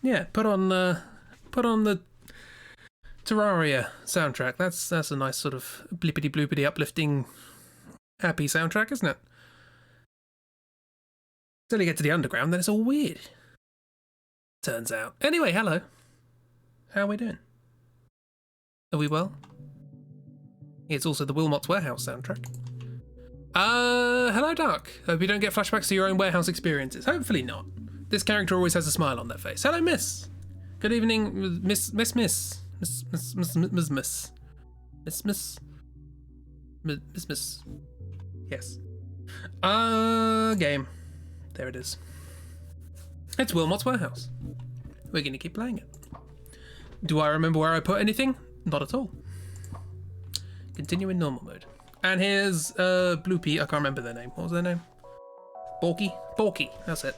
Yeah, put on the Terraria soundtrack. That's a nice sort of blippity bloopity uplifting happy soundtrack, isn't it? Until you get to the underground, then it's all weird. Turns out. Anyway, hello. How are we doing? Are we well? It's also the Wilmot's Warehouse soundtrack. Hello, Dark. Hope you don't get flashbacks to your own warehouse experiences. Hopefully not. This character always has a smile on their face. Hello, Miss. Good evening, Miss. Yes. Game. There it is. It's Wilmot's Warehouse. We're gonna keep playing it. Do I remember where I put anything? Not at all. Continue in normal mode. And here's Bloopy. I can't remember their name. What was their name? Borky. That's it.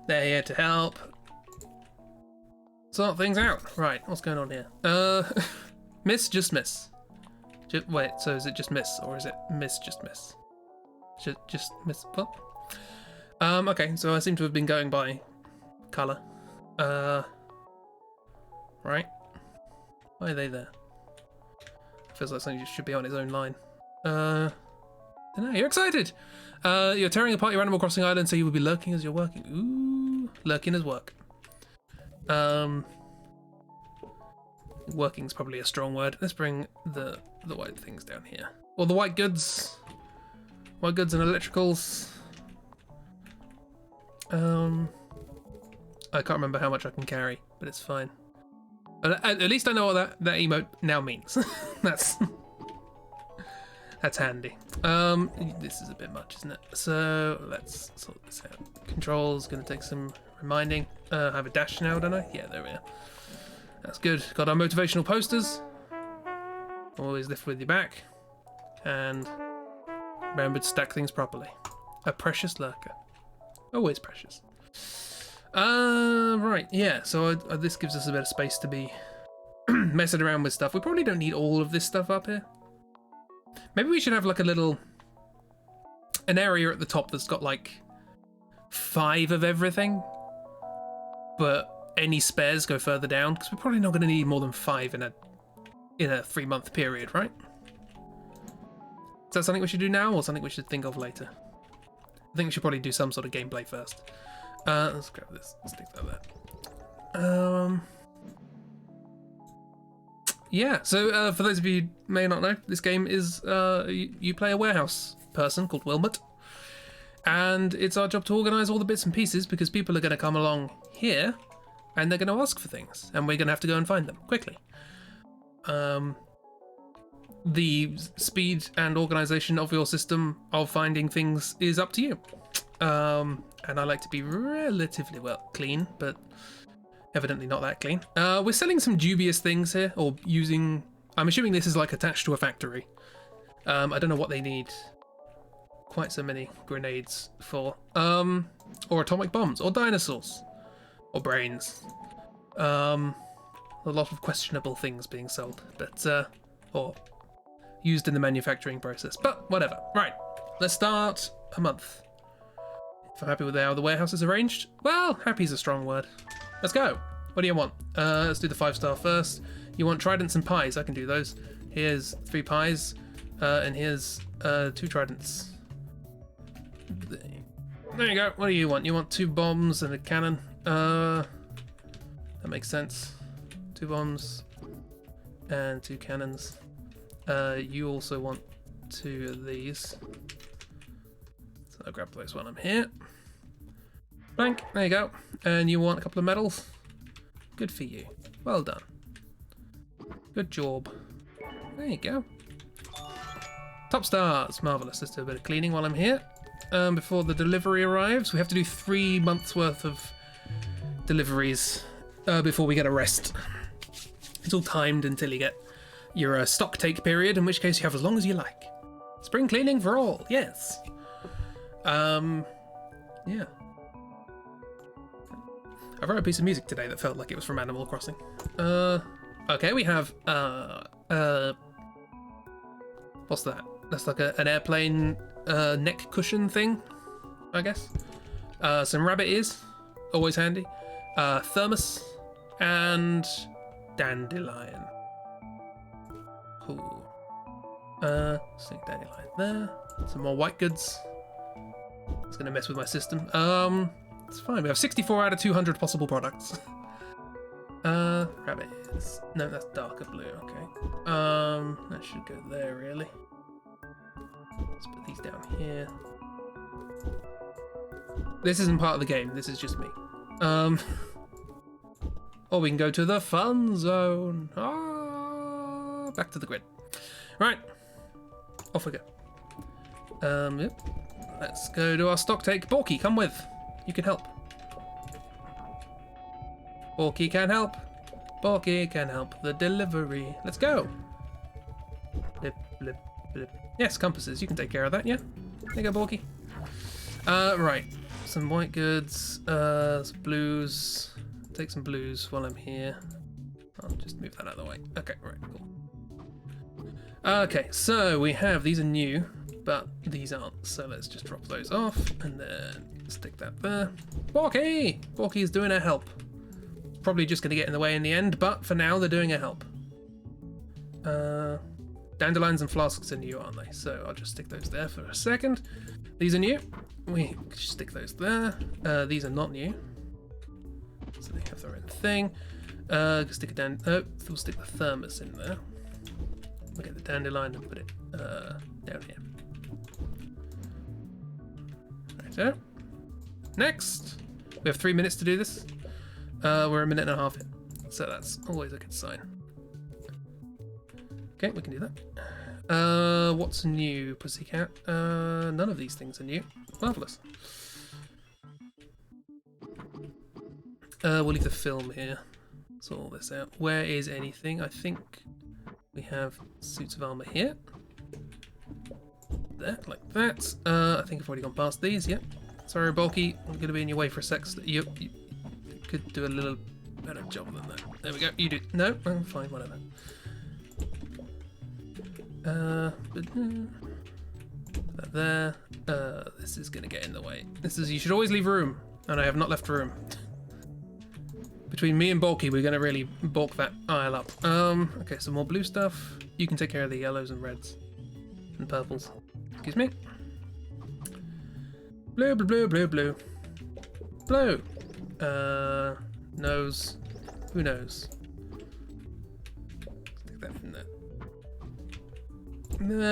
They're here to help sort things out. Right, what's going on here? Miss, just miss. Wait, so is it just miss, or is it miss, just miss? Just miss, what? Okay, so I seem to have been going by colour. Right. Why are they there? Feels like something should be on its own line. Dunno, you're excited! You're tearing apart your Animal Crossing island, so you will be lurking as you're working. Ooh, lurking as work. Working's probably a strong word. Let's bring the white things down here. Or the white goods. White goods and electricals. I can't remember how much I can carry, but it's fine. At least I know what that emote now means. That's handy. This is a bit much, isn't it? So let's sort this out. Controls gonna take some reminding. I have a dash now, don't I? Yeah, there we are. That's good. Got our motivational posters. Always lift with your back. And remember to stack things properly. A precious lurker. Always precious. Right, yeah, so this gives us a bit of space to be messing around with stuff. We probably don't need all of this stuff up here. Maybe we should have like an area at the top that's got like 5 of everything, but any spares go further down, because we're probably not going to need more than 5 in a 3-month period, right? Is that something we should do now, or something we should think of later? I think we should probably do some sort of gameplay first. Let's grab this. Let's stick that there. Yeah, so for those of you who may not know, this game is you play a warehouse person called Wilmot, and it's our job to organise all the bits and pieces, because people are going to come along here and they're going to ask for things, and we're going to have to go and find them quickly. The speed and organisation of your system of finding things is up to you. And I like to be relatively clean, but evidently not that clean. We're selling some dubious things here, or using... I'm assuming this is like attached to a factory. I don't know what they need quite so many grenades for. Or atomic bombs, or dinosaurs, or brains. A lot of questionable things being sold, but or used in the manufacturing process. But whatever. Right, let's start a month. If I'm happy with how the warehouse is arranged, well, happy is a strong word. Let's go. What do you want? Let's do the 5-star first. You want tridents and pies? I can do those. Here's 3 pies, and here's 2 tridents. There you go. What do you want? You want 2 bombs and a cannon. That makes sense. 2 bombs and 2 cannons. You also want 2 of these. So I'll grab those while I'm here. Blank, there you go. And you want a couple of medals? Good for you. Well done. Good job. There you go. Top stars. Marvellous. Let's do a bit of cleaning while I'm here. Before the delivery arrives. We have to do 3 months worth of deliveries before we get a rest. It's all timed until you get your stock take period, in which case you have as long as you like. Spring cleaning for all. Yes. Yeah. I wrote a piece of music today that felt like it was from Animal Crossing. Okay, we have what's that? That's like an airplane neck cushion thing, I guess. Some rabbit ears. always handy. Thermos and dandelion. Cool. Stick dandelion there. Some more white goods. It's gonna mess with my system. It's fine. We have 64 out of 200 possible products. Rabbits. No, that's darker blue. Okay. That should go there really. Let's put these down here. This isn't part of the game. This is just me. Or we can go to the fun zone. Back to the grid. Right. Off we go. Yep. Let's go to our stock take. Borky, come with. You can help. Borky can help. Borky can help the delivery. Let's go. Blip, blip, blip. Yes, compasses. You can take care of that, yeah? There you go, Borky. Right. Some white goods. Some blues. Take some blues while I'm here. I'll just move that out of the way. Okay, right, cool. Okay, so we have, these are new, but these aren't. So let's just drop those off and then stick that there. Borky! Borky is doing a help. Probably just going to get in the way in the end, but for now they're doing a help. Dandelions and flasks are new, aren't they? So I'll just stick those there for a second. These are new. We stick those there. These are not new. So they have their own thing. Stick a we'll stick the thermos in there. We'll get the dandelion and put it down here. Right there. Next, we have 3 minutes to do this. We're a minute and a half in, so that's always a good sign. Okay, we can do that. What's new, pussycat? None of these things are new. Marvelous. We'll leave the film here. Sort all this out. Where is anything? I think we have suits of armor here. There, like that. I think I've already gone past these. Yep. Sorry, Bulky. I'm going to be in your way for a sec. So you could do a little better job than that. There we go. You do. No, I'm fine. Whatever. That there. This is going to get in the way. This is. You should always leave room, and I have not left room. Between me and Bulky, we're going to really bulk that aisle up. Okay, some more blue stuff. You can take care of the yellows and reds and purples. Excuse me. Blue, blue, blue, blue, blue. Blue. Nose. Who knows? Stick that in there.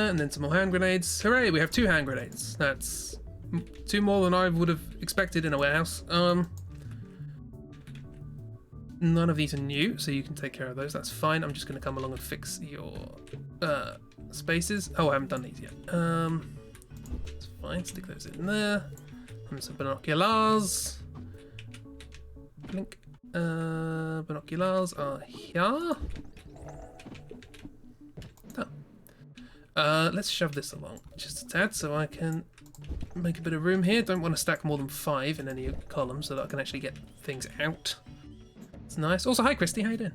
And then some more hand grenades. Hooray, we have 2 hand grenades. That's 2 more than I would have expected in a warehouse. None of these are new, so you can take care of those. That's fine. I'm just going to come along and fix your spaces. Oh, I haven't done these yet. It's fine. Stick those in there. And some binoculars. Blink. Binoculars are here. Oh. Let's shove this along just a tad so I can make a bit of room here. Don't want to stack more than 5 in any column so that I can actually get things out. It's nice. Also, hi Christy, how you doing?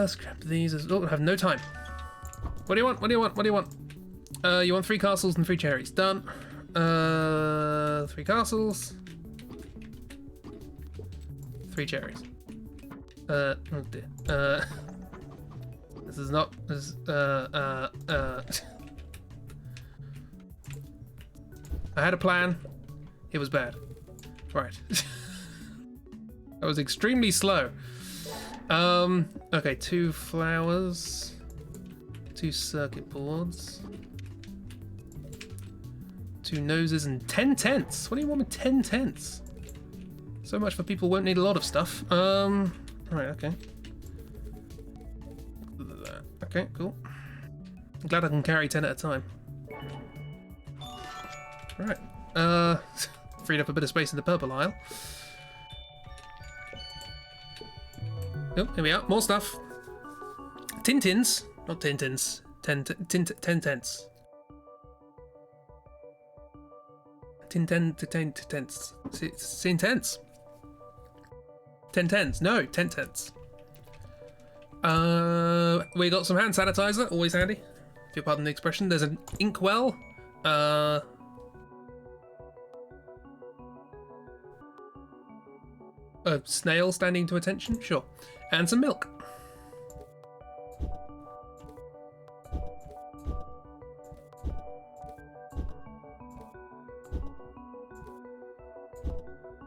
Scrap these as well. I have no time. What do you want? What do you want? What do you want? You want 3 castles and 3 cherries. Done. 3 castles. 3 cherries. Oh dear. This is not. This. I had a plan. It was bad. Right. That was extremely slow. Okay, 2 flowers, 2 circuit boards, 2 noses, and 10 tents. What do you want with 10 tents? So much for people who won't need a lot of stuff. Right, okay. Okay, cool. I'm glad I can carry 10 at a time. Right. Freed up a bit of space in the purple aisle. Oh, here we are. More stuff. Tintins. Not Tintins. 10 tents. Tents. It's intense. 10 tents. No, 10 tents. We got some hand sanitizer. Always handy. If you pardon the expression. There's an inkwell. A snail standing to attention? Sure. And some milk.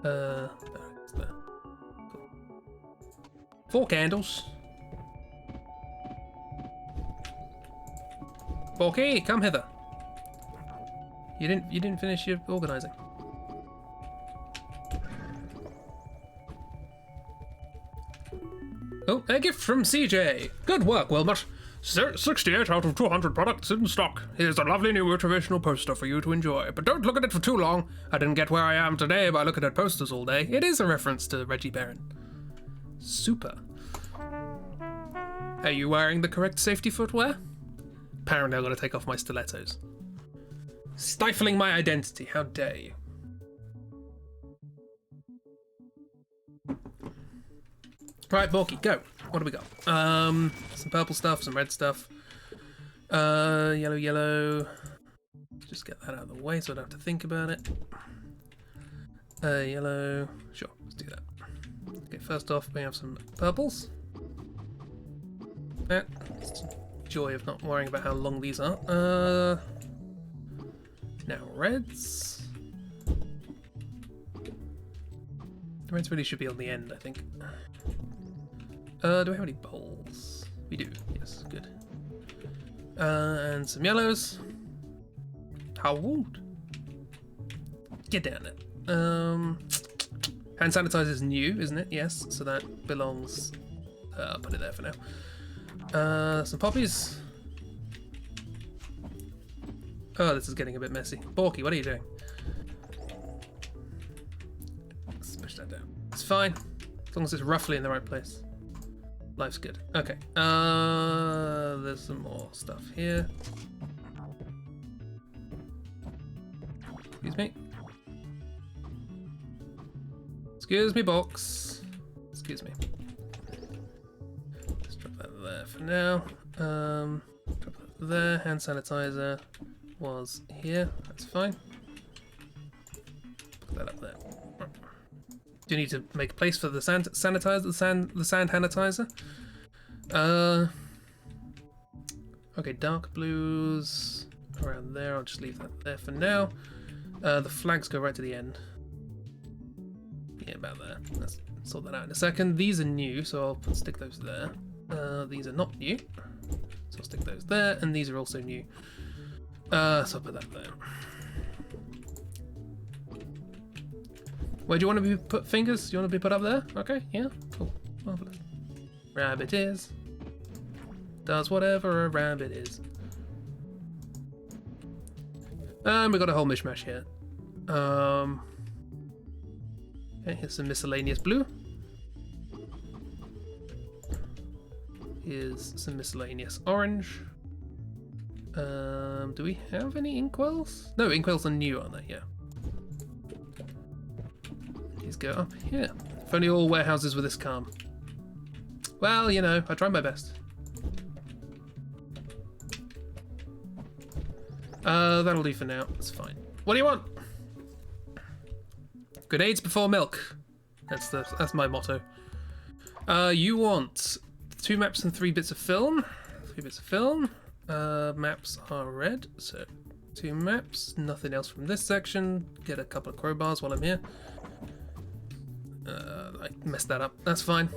There. Cool. 4 candles. Borky, come hither. You didn't finish your organising. Oh, a gift from CJ. Good work, Wilmot. 68 out of 200 products in stock. Here's a lovely new motivational poster for you to enjoy, but don't look at it for too long. I didn't get where I am today by looking at posters all day. It is a reference to Reggie Barron. Super. Are you wearing the correct safety footwear? Apparently I've got to take off my stilettos. Stifling my identity, how dare you. Right, Borky, go. What do we got? Some purple stuff, some red stuff. Yellow. Just get that out of the way so I don't have to think about it. Yellow. Sure, let's do that. Okay, first off, we have some purples. It's the joy of not worrying about how long these are. Now reds. The reds really should be on the end, I think. Do we have any bowls? We do, yes, good. And some yellows. How old? Get down it. Hand sanitizer is new, isn't it? Yes, so that belongs. I'll put it there for now. Some poppies. Oh, this is getting a bit messy. Borky, what are you doing? Let's push that down. It's fine, as long as it's roughly in the right place. Life's good. Okay. There's some more stuff here. Excuse me. Excuse me, box. Excuse me. Let's drop that there for now. Drop that there. Hand sanitizer was here. That's fine. Put that up there. Do you need to make place for the sand sanitizer, the sand sanitizer? Okay, dark blues around there. I'll just leave that there for now. The flags go right to the end. Yeah, about there. Let's sort that out in a second. These are new, so I'll stick those there. These are not new, so I'll stick those there, and these are also new. So I'll put that there. Where do you want to be put fingers? Do you want to be put up there? Okay, yeah, cool. Marvelous. Rabbit is. Does whatever a rabbit is. And we got a whole mishmash here. Okay, here's some miscellaneous blue. Here's some miscellaneous orange. Do we have any inkwells? No, inkwells are new, aren't they? Yeah. These go up here. If only all warehouses were this calm. Well, you know, I try my best. That'll do for now. That's fine. What do you want? Grenades before milk. That's my motto. You want 2 maps and 3 bits of film. 3 bits of film. Maps are red, so 2 maps. Nothing else from this section. Get a couple of crowbars while I'm here. I messed that up. That's fine.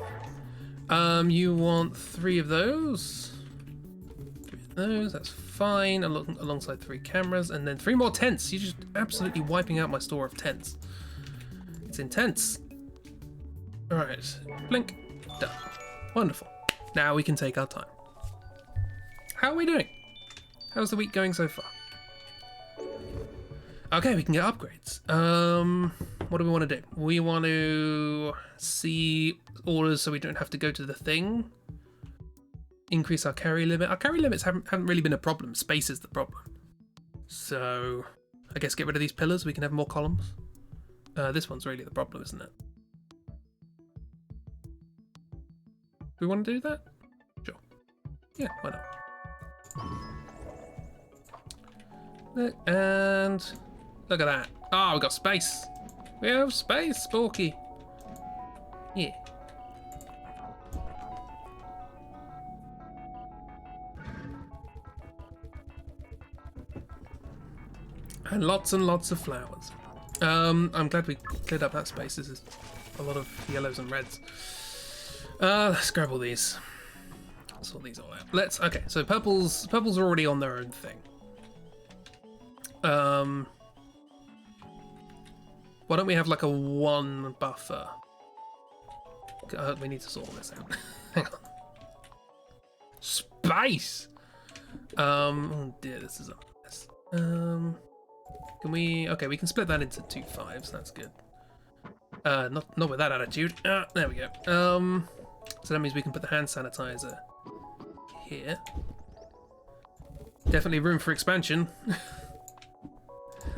You want 3 of those. 3 of those. That's fine. Alongside 3 cameras, and then 3 more tents. You're just absolutely wiping out my store of tents. It's intense. All right. Blink. Done. Wonderful. Now we can take our time. How are we doing? How's the week going so far? Okay, we can get upgrades. What do we want to do? We want to see orders so we don't have to go to the thing. Increase our carry limit. Our carry limits haven't really been a problem. Space is the problem. So I guess get rid of these pillars. We can have more columns. This one's really the problem, isn't it? Do we want to do that? Sure. Yeah, why not? Look, and look at that. Oh, we got space. We have space, Sporky. Yeah. And lots of flowers. I'm glad we cleared up that space. This is a lot of yellows and reds. Let's grab all these. Sort these all out. Okay, so purples are already on their own thing. Why don't we have like a 1 buffer? We need to sort all this out. Hang on. Space! Oh dear, this is a mess. Can we... Okay, we can split that into 2 5s, that's good. Not with that attitude. There we go. So that means we can put the hand sanitizer here. Definitely room for expansion.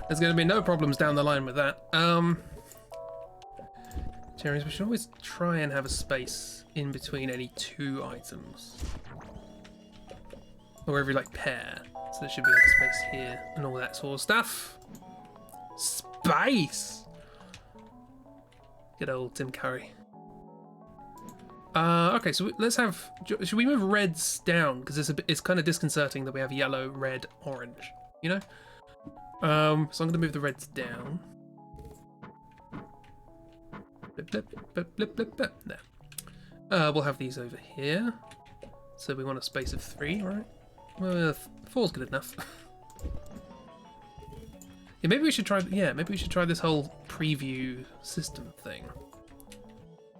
There's going to be no problems down the line with that. Cherries, we should always try and have a space in between any 2 items. Or every, like, pair. So there should be, like, a space here and all that sort of stuff. Space! Good old Tim Curry. Okay, so let's have... Should we move reds down? Because it's kind of disconcerting that we have yellow, red, orange. You know? So I'm going to move the reds down. Blip, blip, blip, blip, blip, blip. There. We'll have these over here. So we want a space of 3, right? Well, 4's good enough. Yeah, maybe we should try. Yeah, maybe we should try this whole preview system thing,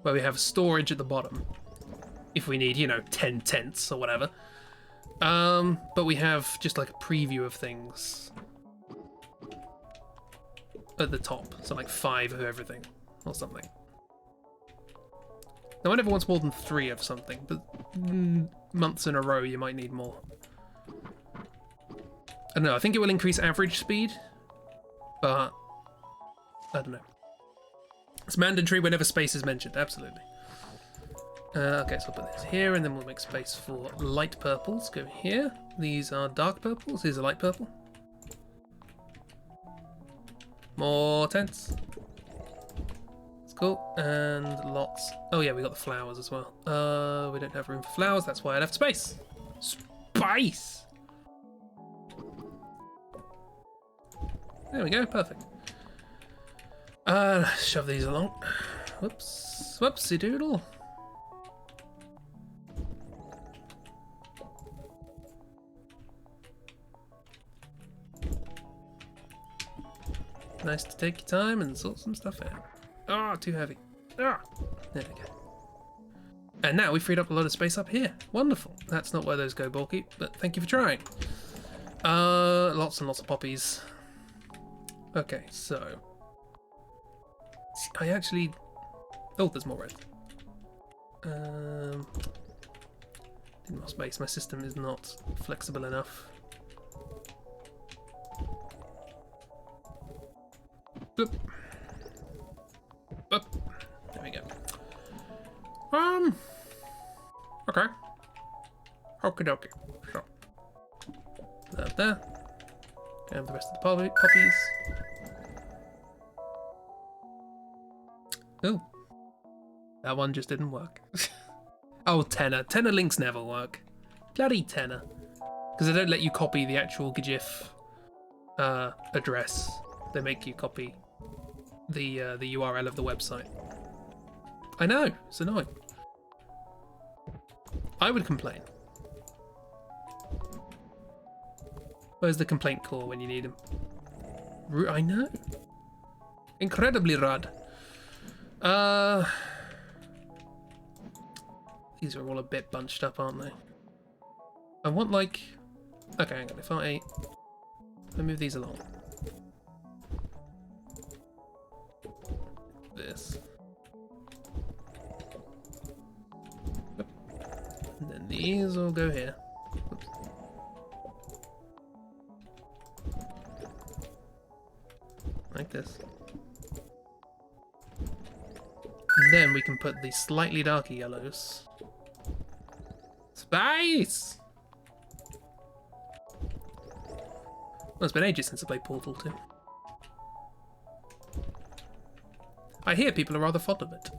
where we have storage at the bottom, if we need, 10 tenths or whatever. But we have just like a preview of things at the top, so like 5 of everything or something. No one ever wants more than 3 of something, but months in a row you might need more. I don't know, I think it will increase average speed, but I don't know. It's mandatory whenever space is mentioned, absolutely. Okay, so I'll put this here, and then we'll make space for light purples. Go here. These are dark purples. Here's a light purple. More tents. That's cool. And lots. Oh yeah, we got the flowers as well. We don't have room for flowers. That's why I left space. Space. There we go. Perfect. Shove these along. Whoops. Whoopsie doodle. Nice to take your time and sort some stuff out. Ah, too heavy. Ah, there we go. And now we freed up a lot of space up here. Wonderful. That's not where those go, bulky, but thank you for trying. Lots and lots of poppies. Okay, so I actually... Oh, there's more red. Need more space. My system is not flexible enough. Boop. Boop. There we go. Okay. Okie dokie. Sure. That there. And the rest of the poppies. Oh. That one just didn't work. Oh, tenor. Tenor links never work. Bloody tenor. Because they don't let you copy the actual GIF address. They make you copy the URL of the website. I know, it's annoying. I would complain. Where's the complaint call when you need them? I know. Incredibly rad. These are all a bit bunched up, aren't they? I want like... Okay, hang on, if I move these along. This. And then these will go here. Oops. Like this. And then we can put the slightly darker yellows. Space! Well, it's been ages since I played Portal 2. I hear people are rather fond of it.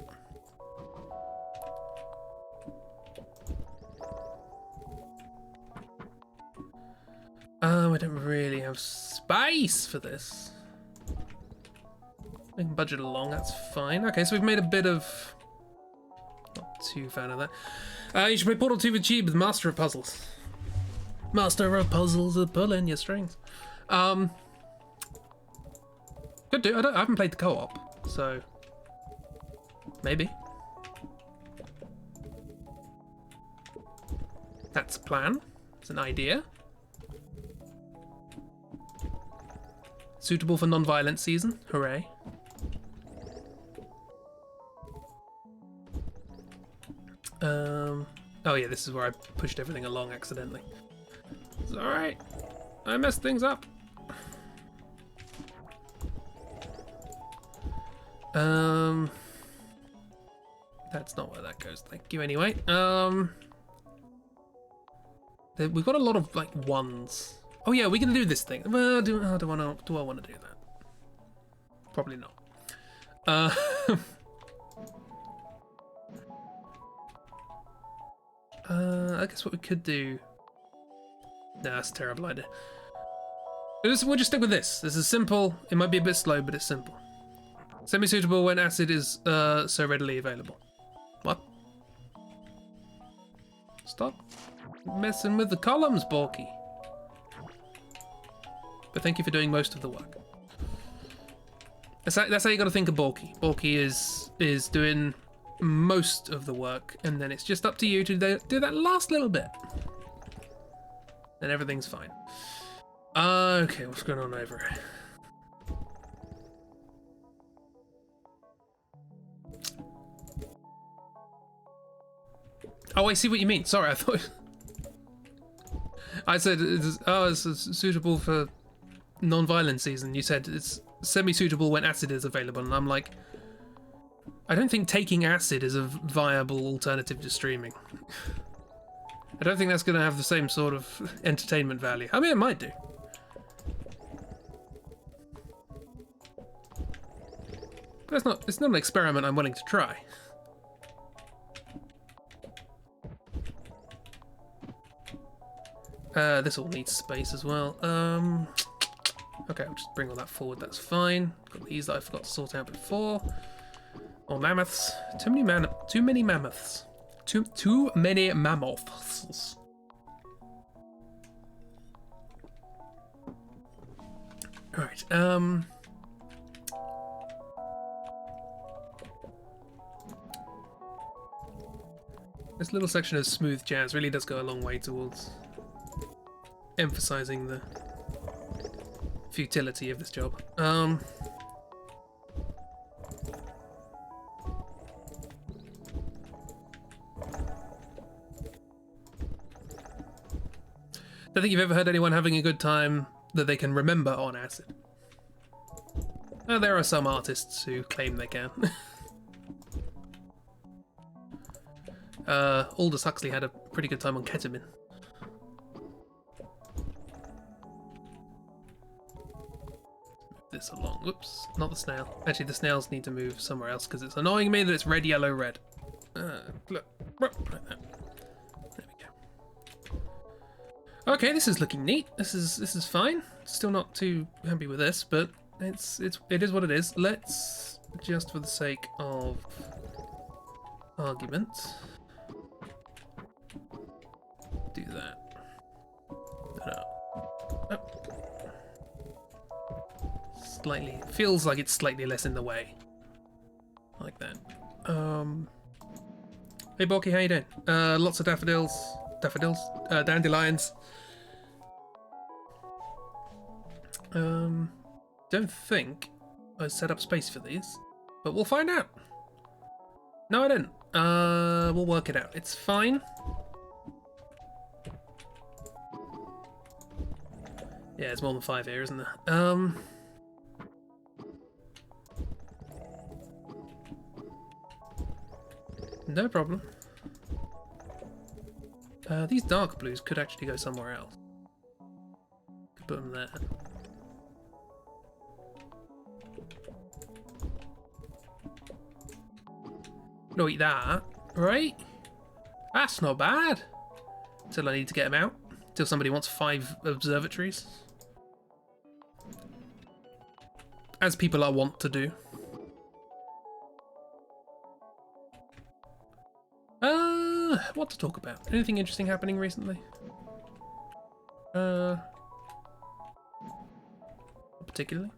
have space for this. We can budget along, that's fine. Okay, so we've made a bit of... Not too fan of that. You should play Portal 2 with Cheap with Master of Puzzles. Master of Puzzles, pulling your strings. Could do. I haven't played the co-op, so... Maybe. That's a plan. It's an idea. Suitable for non-violent season. Hooray. Oh yeah, this is where I pushed everything along accidentally. It's alright. I messed things up. That's not where that goes. Thank you anyway. We've got a lot of like ones. Oh yeah, we're gonna do this thing. Well, do I want to do that? Probably not. I guess what we could do... Nah, that's a terrible idea. We'll just stick with this. This is simple. It might be a bit slow, but it's simple. Semi-suitable when acid is so readily available. What? Stop messing with the columns, Borky. But thank you for doing most of the work. That's how you got to think of Borky. Borky is doing most of the work, and then it's just up to you to do that last little bit. And everything's fine. Okay, what's going on over here? Oh, I see what you mean. Sorry, I thought... I said, it's suitable for non-violent season. You said it's semi-suitable when acid is available, and I'm like... I don't think taking acid is a viable alternative to streaming. I don't think that's going to have the same sort of entertainment value. I mean, it might do. But it's not an experiment I'm willing to try. This all needs space as well. Okay, I'll just bring all that forward, that's fine. Got these that I forgot to sort out before. More mammoths. Too many mammoths. Too many mammoths. Alright, this little section of smooth jazz really does go a long way towards emphasizing the futility of this job. I don't think you've ever heard anyone having a good time that they can remember on acid. There are some artists who claim they can. Aldous Huxley had a pretty good time on ketamine. Move this along. Whoops, not the snail. Actually, the snails need to move somewhere else because it's annoying me that it's red, yellow, red. Look, like that. There we go. Okay, this is looking neat. This is fine. Still not too happy with this, but it is what it is. Let's, just for the sake of argument, do that. Oh. Slightly feels like it's slightly less in the way. Like that. Hey Borky, how you doing? Lots of daffodils, dandelions. Don't think I set up space for these, but we'll find out. No, I didn't. We'll work it out. It's fine. Yeah, it's more than 5 here, isn't there? No problem. These dark blues could actually go somewhere else. Could put them there. No, eat that, right? That's not bad. Till I need to get them out. Till somebody wants 5 observatories. as people are wont to do. What to talk about? Anything interesting happening recently? Particularly?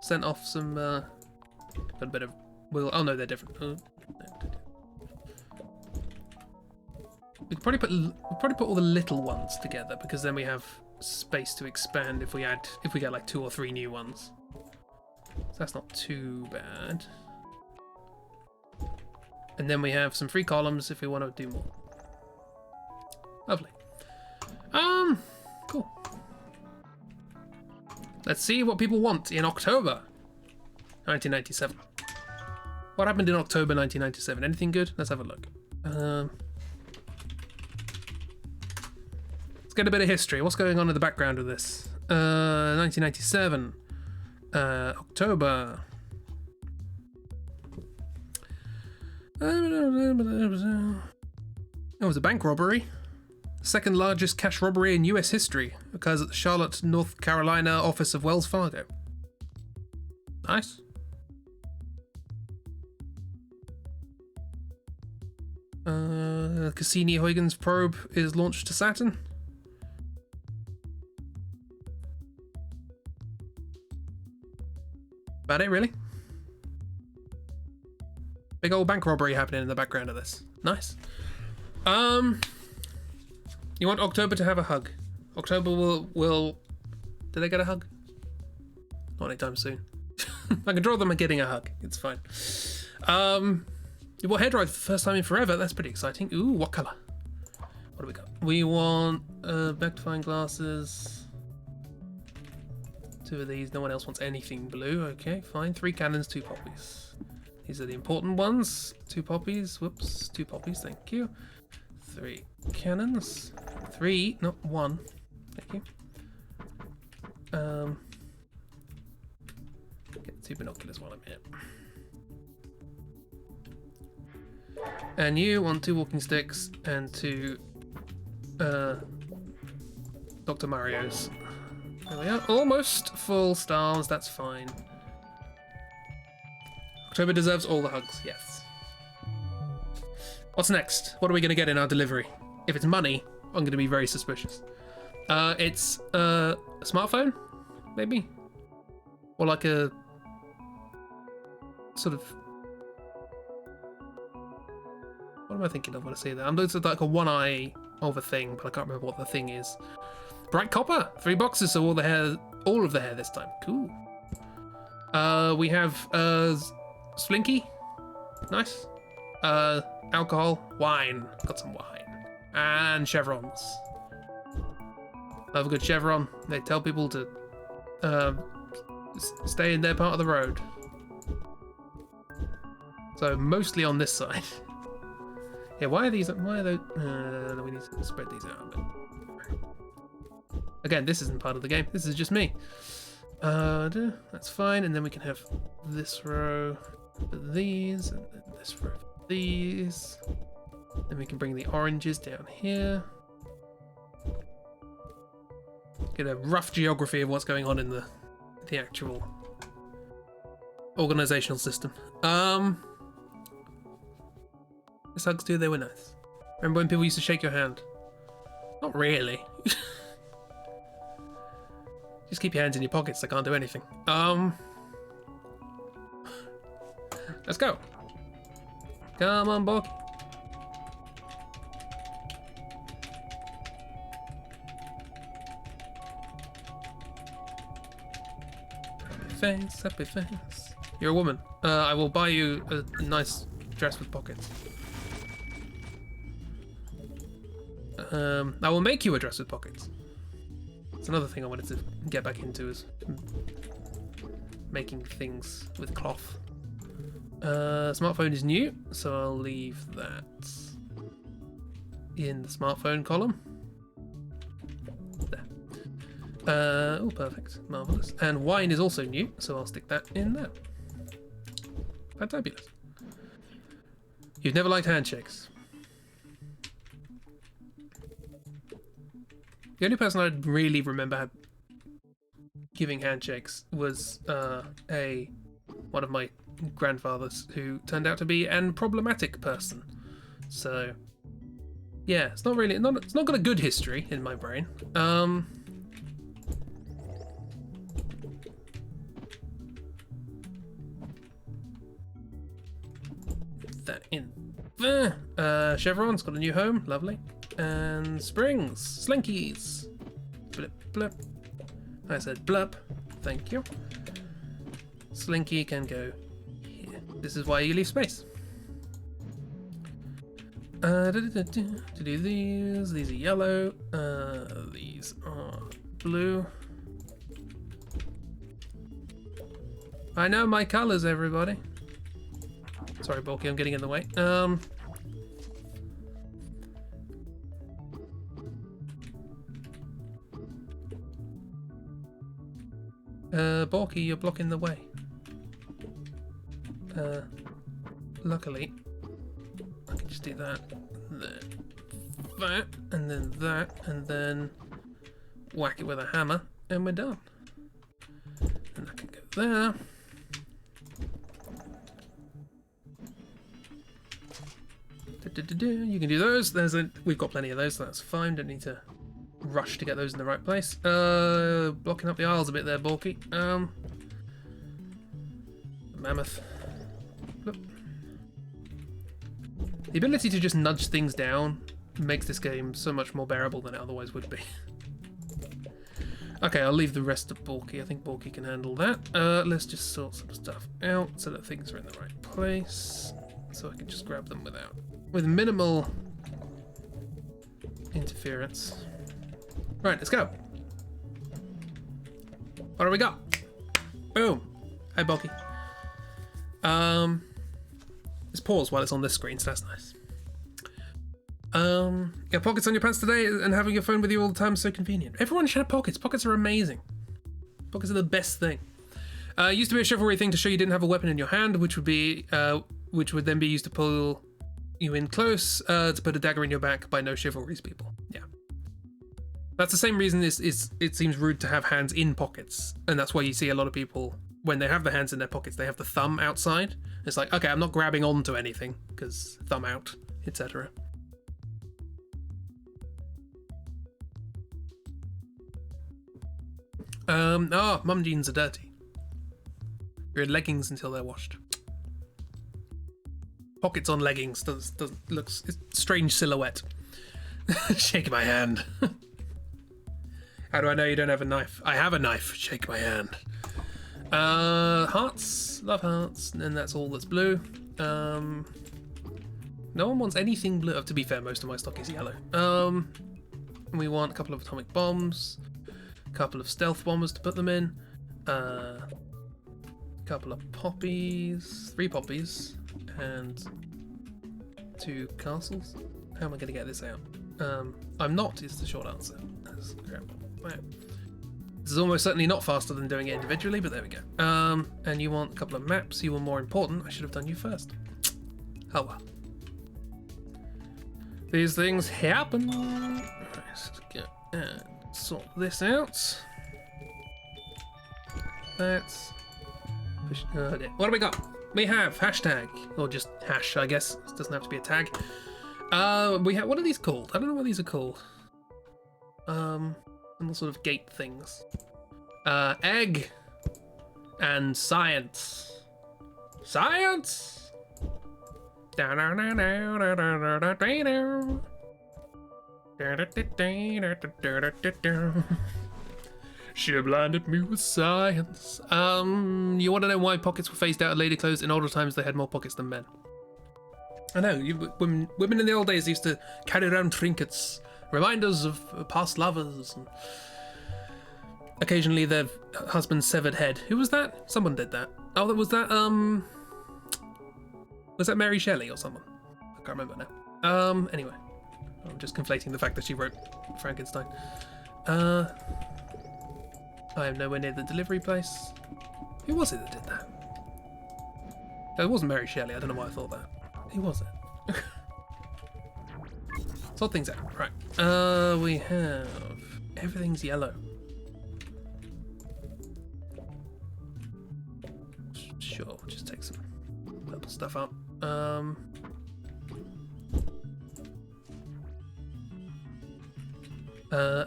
Sent off some, got a bit of, well, oh no, they're different. We could probably put all the little ones together, because then we have space to expand if we get like 2 or 3 new ones. So that's not too bad. And then we have some free columns if we want to do more. Lovely. Cool. Let's see what people want in October 1997. What happened in October 1997? Anything good? Let's have a look. Let's get a bit of history. What's going on in the background of this? 1997. October. It was a bank robbery. Second largest cash robbery in US history. Occurs at the Charlotte, North Carolina office of Wells Fargo. Nice. Cassini-Huygens probe is launched to Saturn. About it, really? Big old bank robbery happening in the background of this. Nice. You want October to have a hug. October will... Do they get a hug? Not anytime soon. I can draw them getting a hug. It's fine. You bought hair dye for the first time in forever. That's pretty exciting. Ooh, what colour? What do we got? We want magnifying glasses. 2 of these. No one else wants anything blue. Okay, fine. 3 cannons, 2 poppies. These are the important ones. 2 poppies. Whoops. 2 poppies. Thank you. 3 cannons. 3, not 1. Thank you. Get 2 binoculars while I'm here. And you want 2 walking sticks and 2 Dr. Mario's. There we are. Almost full stars, that's fine. October deserves all the hugs, yes. What's next? What are we going to get in our delivery? If it's money, I'm going to be very suspicious. It's a smartphone, maybe? Or like a sort of... What am I thinking of when I say that? I'm looking at like a one eye of a thing, but I can't remember what the thing is. Bright copper! 3 boxes, so all of the hair this time. Cool. We have Slinky. Nice. Alcohol. Wine. Got some wine. And chevrons. Love a good chevron. They tell people to stay in their part of the road. So mostly on this side. Yeah, why are those? We need to spread these out a bit. Again, this isn't part of the game. This is just me. That's fine. And then we can have this row for these, and then this row for these. Then we can bring the oranges down here. Get a rough geography of what's going on in the actual organizational system. These hugs too, they were nice. Remember when people used to shake your hand? Not really. Just keep your hands in your pockets, I can't do anything. Let's go. Come on, Borky. Happy face. You're a woman. I will buy you a nice dress with pockets. I will make you a dress with pockets. It's another thing I wanted to get back into, is making things with cloth. Smartphone is new, so I'll leave that in the smartphone column. There. Oh, perfect. Marvellous. And wine is also new, so I'll stick that in there. Fantabulous. You've never liked handshakes. The only person I really remember giving handshakes was one of my grandfathers who turned out to be an problematic person. So yeah, it's not got a good history in my brain. That in there. Chevron's got a new home, lovely. And springs, slinkies. Blip blip. I said blub, thank you. Slinky can go here. This is why you leave space. To do these are yellow, these are blue. I know my colours, everybody. Sorry, Bulky, I'm getting in the way. Bulky, you're blocking the way. Luckily, I can just do that, and then that, and then whack it with a hammer, and we're done. And I can go there. You can do those. We've got plenty of those, so that's fine. Don't need to rush to get those in the right place. Blocking up the aisles a bit there, Bulky. Mammoth. Look. The ability to just nudge things down makes this game so much more bearable than it otherwise would be. Okay, I'll leave the rest to Bulky. I think Bulky can handle that. Let's just sort some stuff out so that things are in the right place. So I can just grab them with minimal interference. Right, let's go. What do we got? Boom. Hi, Bulky. Let's pause while it's on this screen, so that's nice. Yeah, pockets on your pants today, and having your phone with you all the time is so convenient. Everyone should have pockets. Pockets are amazing. Pockets are the best thing. Used to be a chivalry thing to show you didn't have a weapon in your hand, which would then be used to pull you in close, to put a dagger in your back by no chivalries people. Yeah. That's the same reason it seems rude to have hands in pockets, and that's why you see a lot of people, when they have the hands in their pockets, they have the thumb outside. It's like, okay, I'm not grabbing onto anything, because thumb out, etc. Mum jeans are dirty. You're in leggings until they're washed. Pockets on leggings looks it's a strange silhouette. Shake my hand. How do I know you don't have a knife? I have a knife. Shake my hand. Hearts. Love hearts. And that's all that's blue. No one wants anything blue. To be fair, most of my stock is yellow. We want a couple of atomic bombs. A couple of stealth bombers to put them in. A couple of poppies. 3 poppies. And 2 castles. How am I going to get this out? I'm not, is the short answer. Let's grab that. This is almost certainly not faster than doing it individually, but there we go. And you want a couple of maps. You were more important. I should have done you first. Oh well. These things happen. Right, let's get and sort this out. That's... what do we got? We have hashtag, or just hash, I guess. It doesn't have to be a tag. We have, what are these called? I don't know what these are called. Little sort of gate things. Egg and science. Science. She blinded me with science. You want to know why pockets were phased out of lady clothes? In older times, they had more pockets than men. I know, women in the old days used to carry around trinkets, reminders of past lovers, and occasionally their husband's severed head. Who was that? Someone did that. Oh, that was that Mary Shelley or someone? I can't remember now. Anyway, I'm just conflating the fact that she wrote Frankenstein. I am nowhere near the delivery place. Who was it that did that? It wasn't Mary Shelley. I don't know why I thought that. Who was it? Sort things out. Right. We have Everything's yellow. Sure, we'll just take some purple stuff up.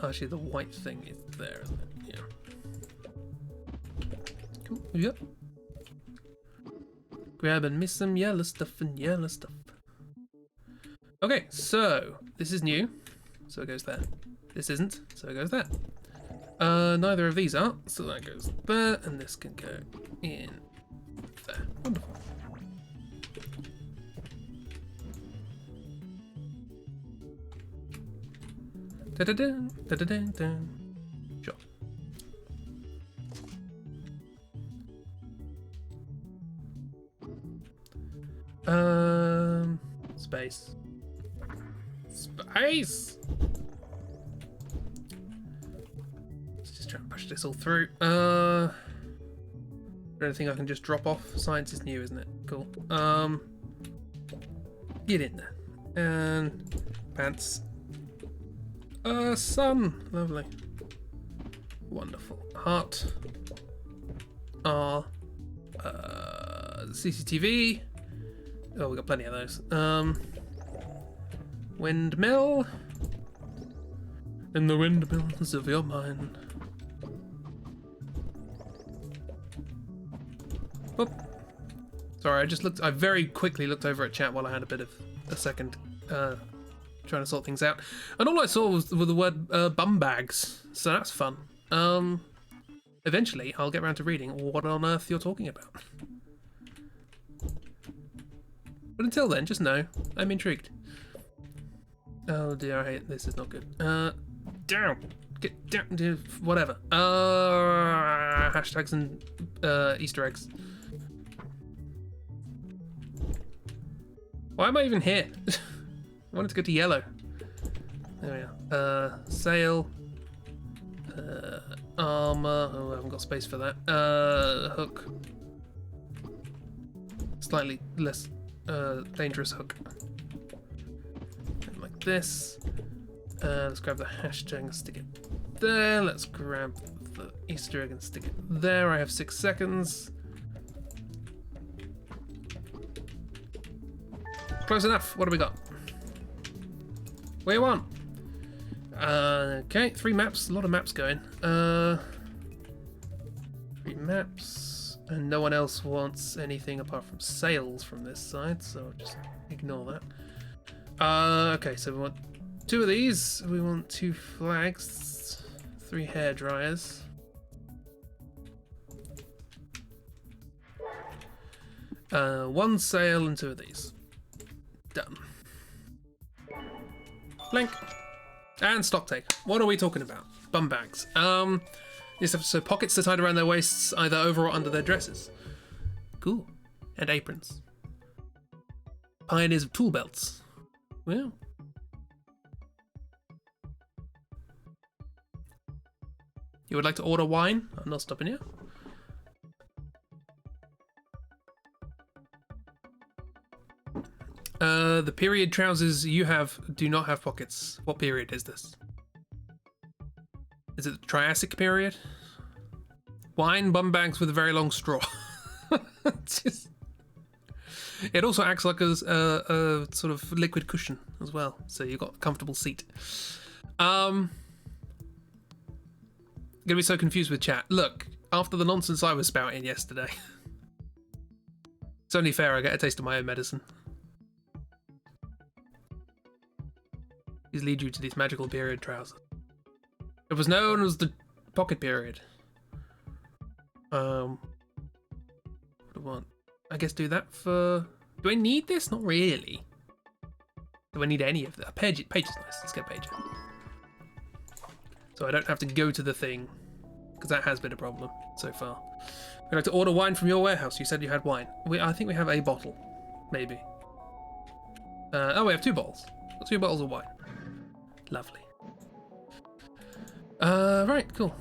Actually, the white thing is there, isn't it? Yeah. Cool. Yep. Grab and miss some yellow stuff and yellow stuff. Okay, so this is new, so it goes there. This isn't, so it goes there. Neither of these are, so that goes there, and this can go in there. Wonderful. Da-da-dun, da-da-dun-dun. Sure. Space. Space! Let's just try and push this all through. I don't think I can just drop off. Science is new, isn't it? Cool. Get in there. And pants. Sun. Lovely. Wonderful. Heart. R. CCTV. Oh, we got plenty of those. Windmill. In the windmills of your mind. Oh. Sorry, I very quickly looked over at chat while I had a second, trying to sort things out. And all I saw was the word bum bags. So that's fun. Eventually, I'll get around to reading what on earth you're talking about. But until then, just know, I'm intrigued. Oh dear, I hate this. Is not good. Down! Get down to whatever. Hashtags and Easter eggs. Why am I even here? I wanted to go to yellow. There we are. Sail. Armor. Oh, I haven't got space for that. Hook. Slightly less dangerous hook. Like this. Let's grab the hashtag and stick it there. Let's grab the Easter egg and stick it there. I have 6 seconds. Close enough. What do we got? Where you want? Okay, 3 maps. A lot of maps going. 3 maps. And no one else wants anything apart from sails from this side, so I'll just ignore that. Okay, so we want 2 of these. We want 2 flags. 3 hair dryers. One sail and 2 of these. Done. Blank. And stock take. What are we talking about? Bum bags. So pockets are tied around their waists, either over or under their dresses. Cool. And aprons. Pioneers of tool belts. Well. You would like to order wine? I'm not stopping you. The period trousers you have do not have pockets. What period is this? Is it the Triassic period? Wine bum bags with a very long straw. It also acts like a sort of liquid cushion as well, so you've got a comfortable seat. I'm gonna be so confused with chat. Look, after the nonsense I was spouting yesterday, it's only fair I get a taste of my own medicine. These lead you to these magical period trousers. It was known as the pocket period. What do I want? I guess do that for... Do I need this? Not really. Do I need any of that? Page is nice. Let's get page. So I don't have to go to the thing, because that has been a problem so far. We'd like to order wine from your warehouse. You said you had wine. I think we have a bottle. Maybe. Oh, we have 2 bottles. 2 bottles of wine. Lovely. Right, cool.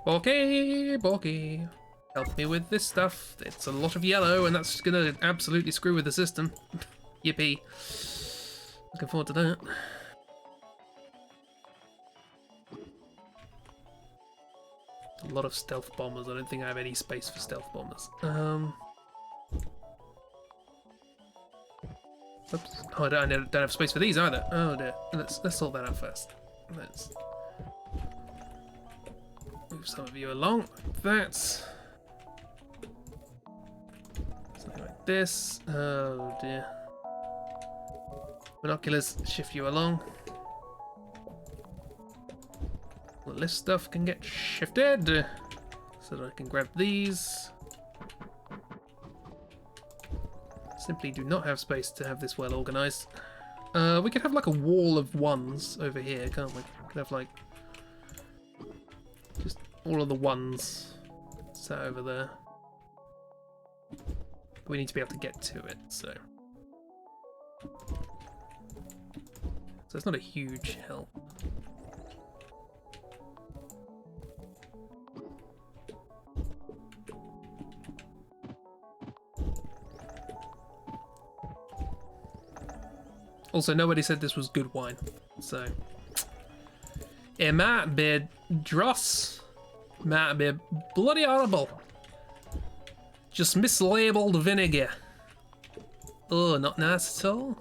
Borky. Help me with this stuff. It's a lot of yellow, and that's gonna absolutely screw with the system. Yippee. Looking forward to that. A lot of stealth bombers. I don't think I have any space for stealth bombers. Oops. Oh, I don't have space for these either. Oh dear. Let's sort that out first. Let's move some of you along like that. Something like this. Oh dear. Binoculars, shift you along. All this stuff can get shifted so that I can grab these. Simply do not have space to have this well organized. We could have like a wall of ones over here, can't we? We could have like just all of the ones sat over there. But we need to be able to get to it, so it's not a huge help. Also, nobody said this was good wine, so it might be dross, might be bloody horrible. Just mislabeled vinegar. Oh, not nice at all.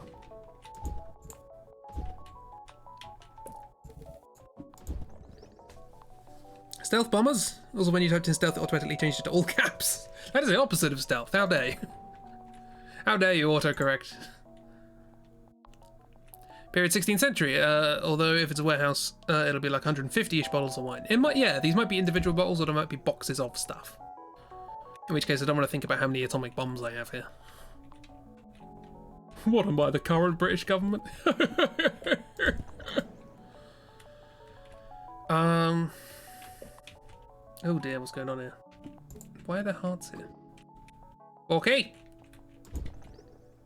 Stealth bombers. Also, when you typed in stealth, it automatically changed it to all caps. That is the opposite of stealth. How dare you? How dare you autocorrect? Period 16th century, although if it's a warehouse, it'll be like 150-ish bottles of wine. It might, yeah, these might be individual bottles or there might be boxes of stuff. In which case I don't want to think about how many atomic bombs I have here. What am I, the current British government? Oh dear, what's going on here? Why are there hearts here? Okay!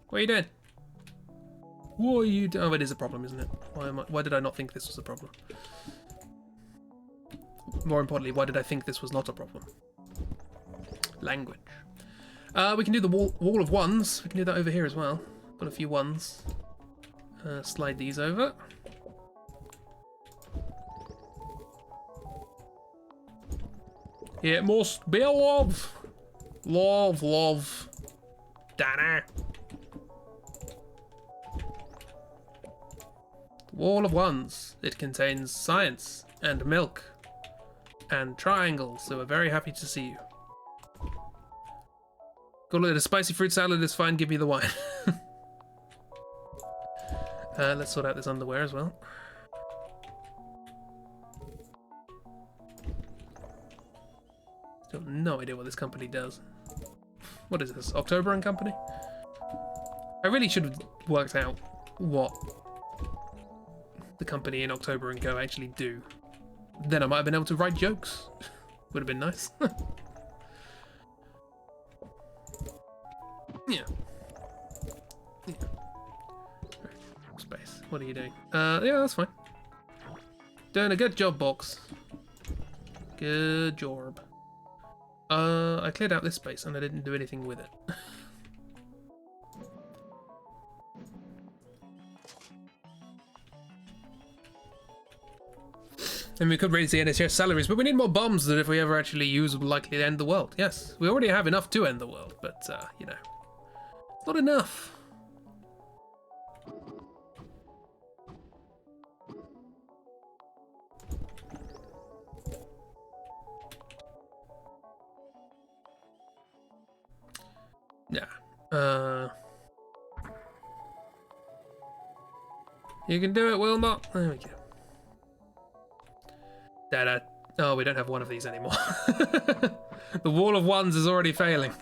What are you doing? What are you doing? Oh, it is a problem, isn't it? Why did I not think this was a problem? More importantly, why did I think this was not a problem? Language. We can do the wall of ones. We can do that over here as well. Got a few ones. Slide these over. It must be love. Love, love. Dana. Wall of Ones. It contains science and milk and triangles, so we're very happy to see you. Call it a spicy fruit salad is fine, give me the wine. Let's sort out this underwear as well. Still no idea what this company does. What is this, October & Company? I really should have worked out what the company in October & Co actually do. Then I might have been able to write jokes. Would have been nice. Yeah. Yeah. Space. What are you doing? Yeah, that's fine. Doing a good job, Box. Good job. I cleared out this space and I didn't do anything with it. And we could raise the NHS salaries, but we need more bombs that if we ever actually use would likely to end the world. Yes, we already have enough to end the world, but, you know, not enough. Yeah. You can do it, Wilmot. There we go. Da-da. Oh, we don't have one of these anymore. The wall of ones is already failing.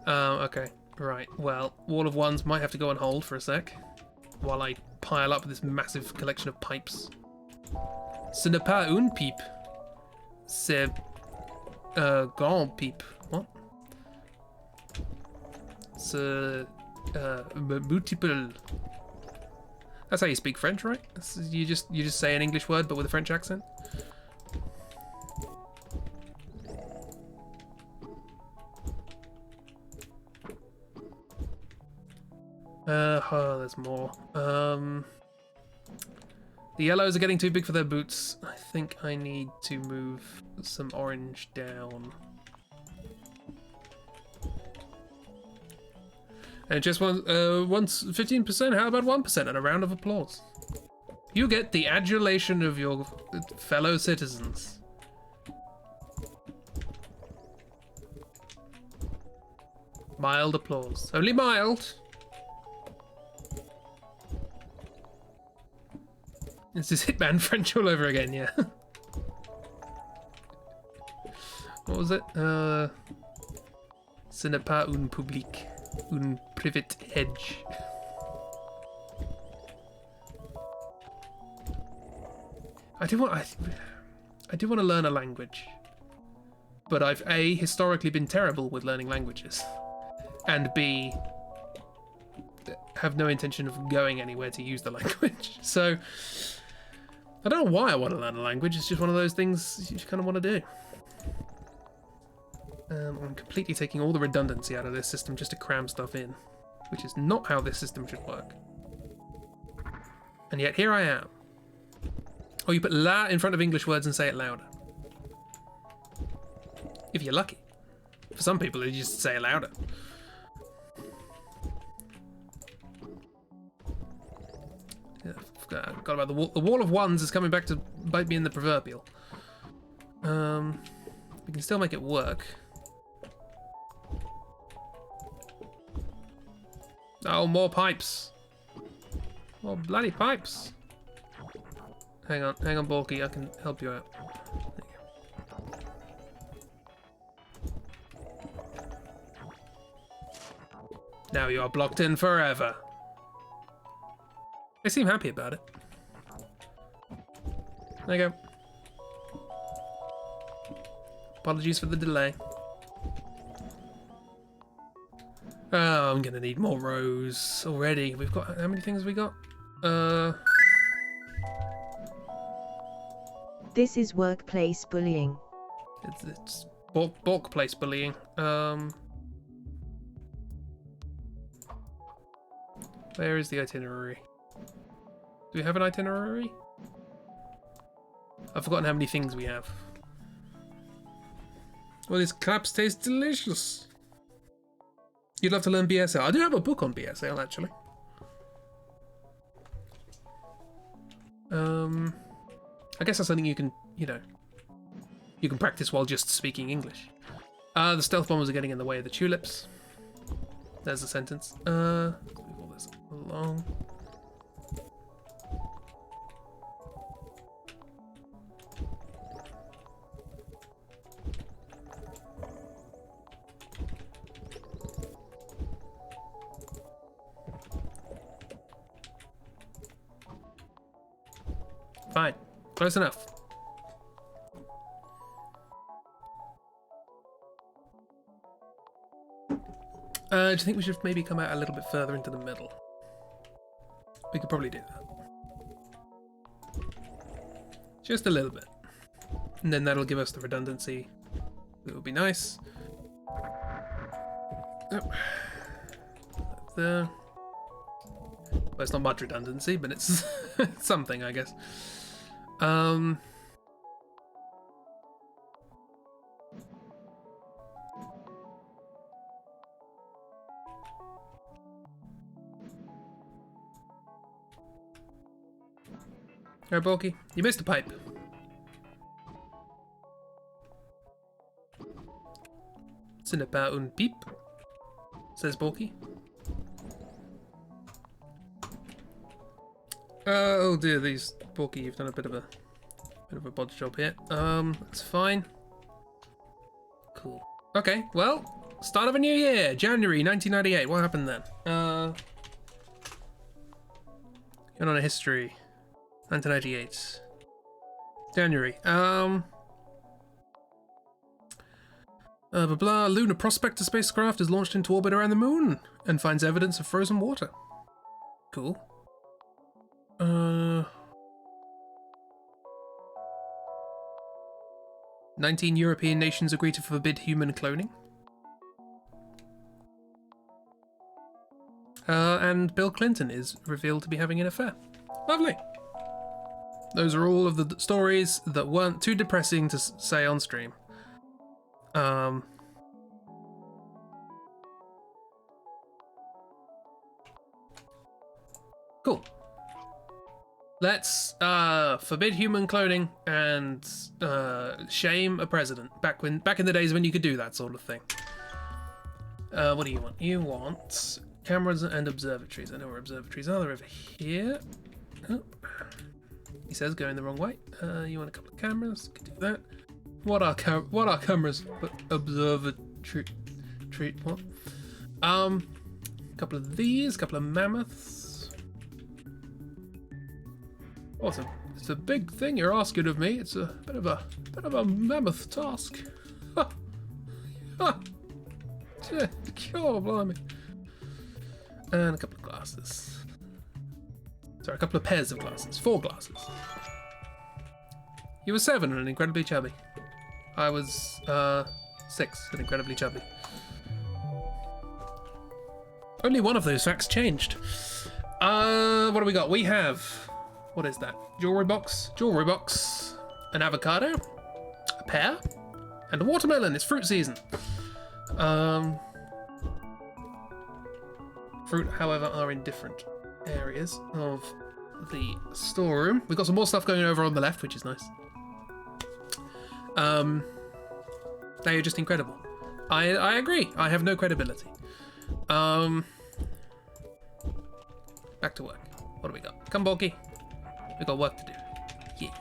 Okay, right. Well, wall of ones might have to go on hold for a sec while I pile up this massive collection of pipes. Ce n'est pas une pipe. C'est grand pipe. What? C'est multiple. That's how you speak French, right? You just say an English word but with a French accent. Oh, there's more. The yellows are getting too big for their boots. I think I need to move some orange down. And just once 15%, how about 1%? And a round of applause. You get the adulation of your fellow citizens. Mild applause. Only mild. This is Hitman French all over again, yeah. What was it? Ce n'est pas un public, un private hedge. I do want to learn a language, but I've A, historically been terrible with learning languages, and B, have no intention of going anywhere to use the language. So I don't know why I want to learn a language. It's just one of those things you just kind of want to do. I'm completely taking all the redundancy out of this system just to cram stuff in, which is not how this system should work. And yet here I am. Oh, you put la in front of English words and say it louder. If you're lucky. For some people, they just say it louder. Yeah, forgot about the wall. The wall of ones is coming back to bite me in the proverbial. We can still make it work. Oh, more pipes. More bloody pipes. Hang on, Bulky, I can help you out. There you go. Now you are blocked in forever. They seem happy about it. There you go. Apologies for the delay. Oh, I'm gonna need more rows already. We've got, how many things have we got? This is workplace bullying. It's bulk-place bullying. Where is the itinerary? Do we have an itinerary? I've forgotten how many things we have. Well, this claps taste delicious. You'd love to learn BSL. I do have a book on BSL, actually. I guess that's something you can, you know, you can practice while just speaking English. The stealth bombers are getting in the way of the tulips. There's the sentence. Let's move all this along. Fine. Close enough. Do you think we should maybe come out a little bit further into the middle? We could probably do that. Just a little bit. And then that'll give us the redundancy. It would be nice. Oh. There. Well, it's not much redundancy, but it's something, I guess. Alright, Bulky, you missed a pipe. Ce n'est pas un pipe, says Bulky. Oh dear, these Bulky, you've done a bit of a bodge job here. That's fine. Cool. Okay, well, start of a new year, January 1998. What happened then? Going on a history. 1998. January. Blah blah. Lunar Prospector spacecraft is launched into orbit around the moon and finds evidence of frozen water. Cool. 19 European nations agree to forbid human cloning. and Bill Clinton is revealed to be having an affair. Lovely. Those are all of the stories that weren't too depressing to say on stream. Cool. Let's forbid human cloning and shame a president. Back in the days when you could do that sort of thing. What do you want? You want cameras and observatories. I know where observatories are. They're over here. Oh. He says going the wrong way. You want a couple of cameras? Could do that. What are cameras? But observatory. What? Couple of these. Couple of mammoths. Awesome. It's a big thing you're asking of me. It's a bit of a mammoth task. Ha! Ha! Oh, blimey. And a couple of glasses. Sorry, a couple of pairs of glasses. 4 glasses. You were 7 and incredibly chubby. I was 6 and incredibly chubby. Only one of those facts changed. What do we got? We have... What is that? Jewelry box, an avocado, a pear, and a watermelon. It's fruit season. Fruit, however, are in different areas of the storeroom. We've got some more stuff going over on the left, which is nice. They are just incredible. I agree. I have no credibility. Back to work. What do we got? Come, Bulky. We got work to do. Yeah.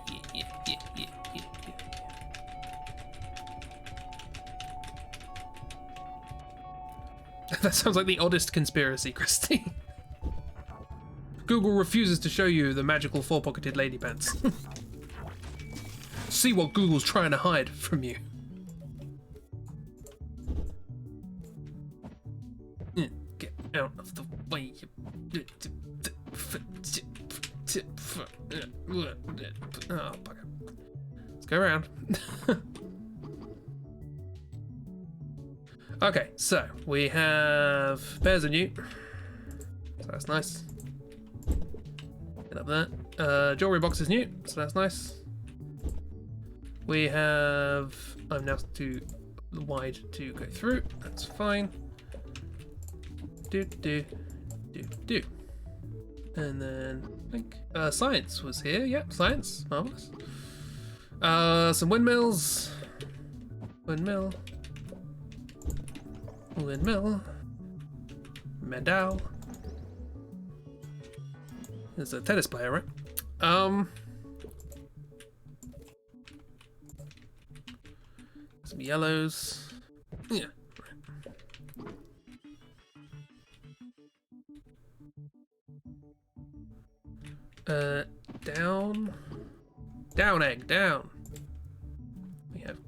That sounds like the oddest conspiracy, Christy. Google refuses to show you the magical 4-pocketed lady pants. See what Google's trying to hide from you. Get out of the way. Oh, bugger. Let's go around. Okay, so we have bears are new. So that's nice. Get up there. Jewelry box is new, so that's nice. We have... I'm now too wide to go through. That's fine. Do. And then I think science was here. Yep, science. Marvelous. Some windmills. Windmill. Medal. There's a tennis player, right? Some yellows. Yeah. Down egg, down. We have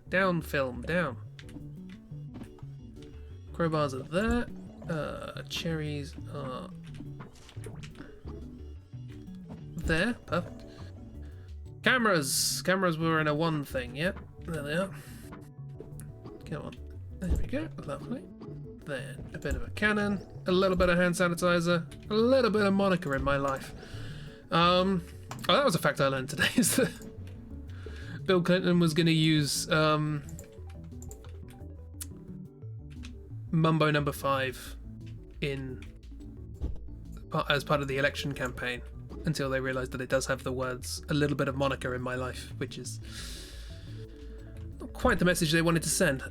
down film, down. Crowbars are there. Cherries are there. Perfect. Cameras. Cameras were in a 1 thing. Yep. There they are. Come on. There we go. Lovely. Then a bit of a cannon, a little bit of hand sanitizer, a little bit of Monica in my life. Oh, that was a fact I learned today, is that Bill Clinton was going to use Mumbo number 5 as part of the election campaign until they realised that it does have the words "a little bit of Monica in my life," which is not quite the message they wanted to send.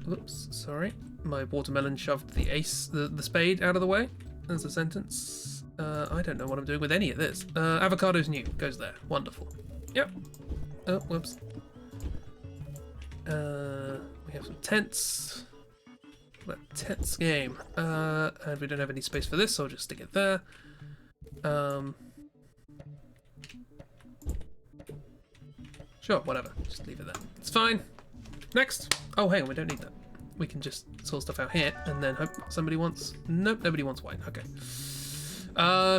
Whoops, sorry. My watermelon shoved the spade out of the way. There's a sentence. I don't know what I'm doing with any of this. Avocado's new. Goes there. Wonderful. Yep. Oh, whoops. We have some tents. That tents game. And we don't have any space for this, so I'll just stick it there. Sure, whatever. Just leave it there. It's fine. Next. Oh, hang on, we don't need that. We can just sort stuff out here and then hope somebody wants... Nope, nobody wants white. Okay.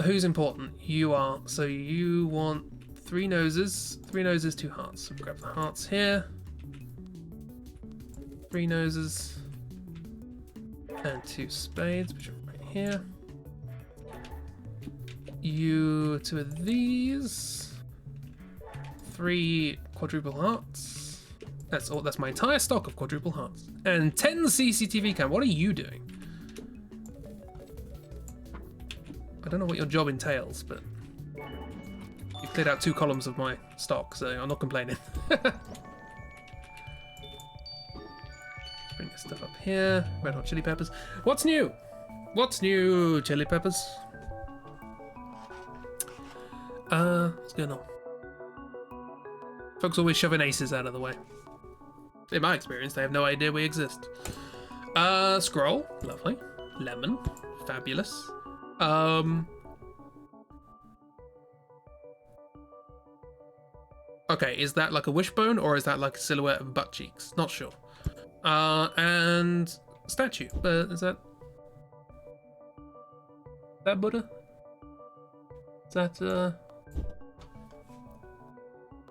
Who's important? You are. So you want 3 noses. 3 noses, 2 hearts. So grab the hearts here. 3 noses. And 2 spades, which are right here. You 2 of these. 3 quadruple hearts. That's all. That's my entire stock of quadruple hearts. And 10 CCTV cam. What are you doing? I don't know what your job entails, but you cleared out 2 columns of my stock, so I'm not complaining. Bring this stuff up here. Red hot chili peppers. What's new? What's new, chili peppers? What's going on? Folks always shoving aces out of the way. In my experience, they have no idea we exist. Scroll. Lovely. Lemon. Fabulous. Okay, is that like a wishbone or is that like a silhouette of butt cheeks? Not sure. And statue. Is that Buddha? Is that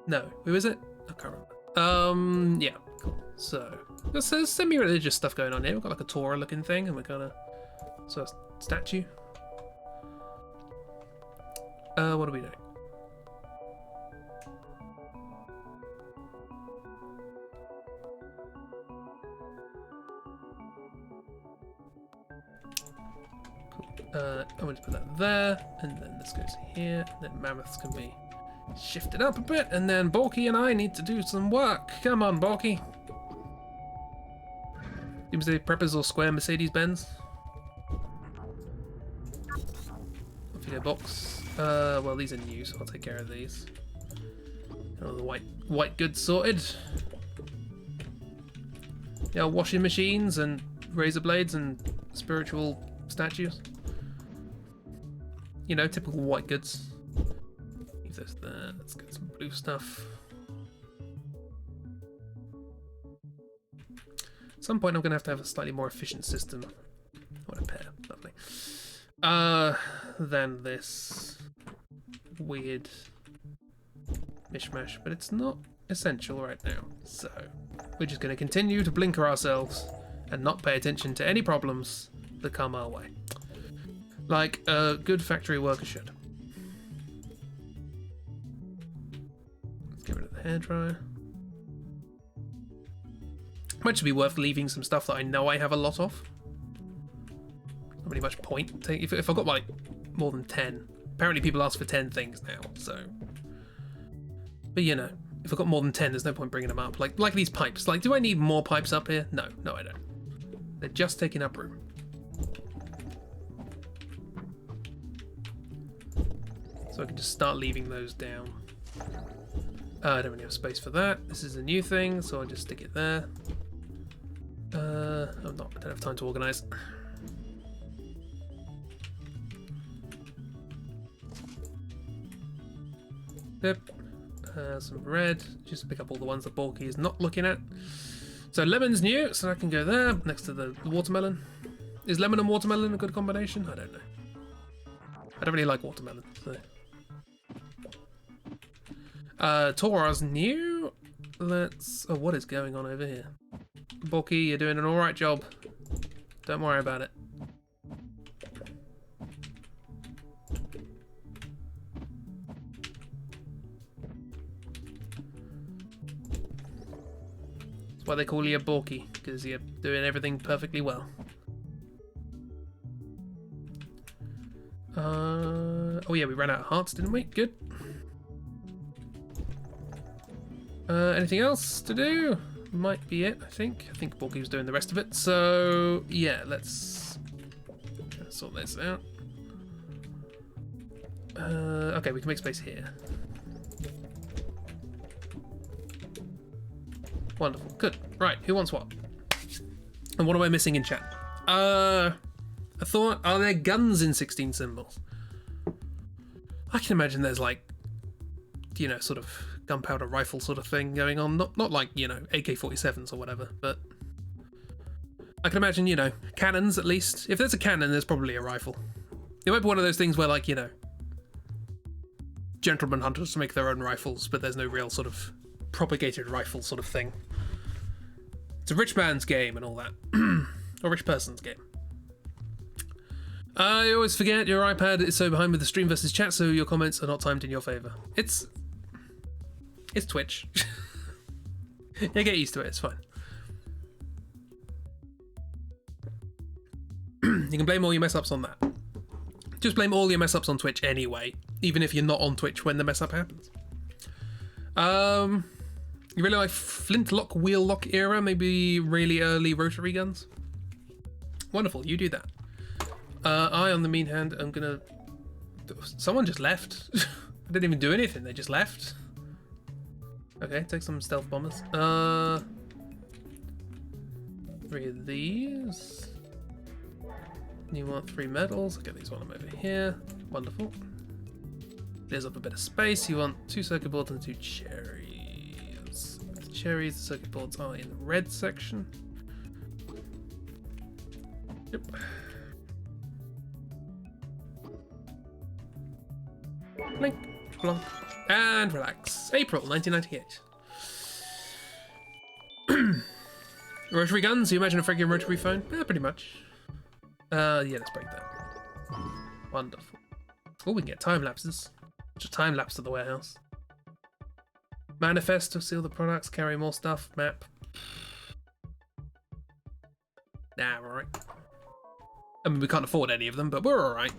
no, who is it? I can't remember. Yeah, cool. So there's semi-religious stuff going on here. We've got like a Torah looking thing, and we've got a statue. What are we doing? I'm going to put that there, and then this goes here, and then mammoths can be shifted up a bit, and then Borky and I need to do some work. Come on, Borky. Doomsday Preppers or Square Mercedes-Benz? Off you go, box. Well, these are new, so I'll take care of these. All the white goods sorted. Yeah, washing machines and razor blades and spiritual statues. You know, typical white goods. Leave this there. Let's get some blue stuff. At some point, I'm going to have a slightly more efficient system. What a pair. Lovely. Than this weird mishmash, but it's not essential right now. So we're just going to continue to blinker ourselves and not pay attention to any problems that come our way. Like a good factory worker should. Let's get rid of the hairdryer. Might just be worth leaving some stuff that I know I have a lot of. Not really much point. If I've got like more than 10. Apparently people ask for 10 things now, so. But you know, if I've got more than 10, there's no point bringing them up. Like these pipes. Like, do I need more pipes up here? No, I don't. They're just taking up room. So I can just start leaving those down. I don't really have space for that. This is a new thing, so I'll just stick it there. I don't have time to organise. Yep. Some red, just to pick up all the ones that Borky is not looking at. So lemon's new, so I can go there next to the watermelon. Is lemon and watermelon a good combination? I don't know. I don't really like watermelon, so. Torah's new. Oh, what is going on over here? Borky, you're doing an alright job. Don't worry about it. That's why they call you a Borky, because you're doing everything perfectly well. Oh yeah, we ran out of hearts, didn't we? Good. Anything else to do? Might be it, I think. I think Borky was doing the rest of it. So, yeah, let's sort this out. Okay, we can make space here. Wonderful. Good. Right, who wants what? And what am I missing in chat? I thought, are there guns in 16 symbols? I can imagine there's like, you know, sort of gunpowder rifle sort of thing going on. Not like, you know, AK-47s or whatever, but I can imagine, you know, cannons at least. If there's a cannon, there's probably a rifle. It might be one of those things where, like, you know, gentleman hunters make their own rifles, but there's no real sort of propagated rifle sort of thing. It's a rich man's game and all that. Or rich person's game. I always forget your iPad is so behind with the stream versus chat, so your comments are not timed in your favor. It's Twitch. Yeah, get used to it. It's fine. You can blame all your mess ups on that. Just blame all your mess ups on Twitch anyway, even if you're not on Twitch when the mess up happens. You really like flintlock, wheel lock era, maybe really early rotary guns? Wonderful, you do that. I, on the mean hand, am gonna... Someone just left. I didn't even do anything, they just left. Okay, take some stealth bombers. 3 of these. You want 3 medals. I'll get these while I'm over here. Wonderful. Clears up a bit of space. You want 2 circuit boards and 2 cherries. The cherries, the circuit boards are in the red section. Yep. Blink, blonk, and relax. April 1998. Rotary guns, you imagine a freaking rotary phone? Yeah, pretty much. Yeah, let's break that. Wonderful. Oh, we can get time lapses. Just time lapse to the warehouse. Manifest to seal the products, carry more stuff, map. Nah, we're alright. I mean, we can't afford any of them, but we're alright.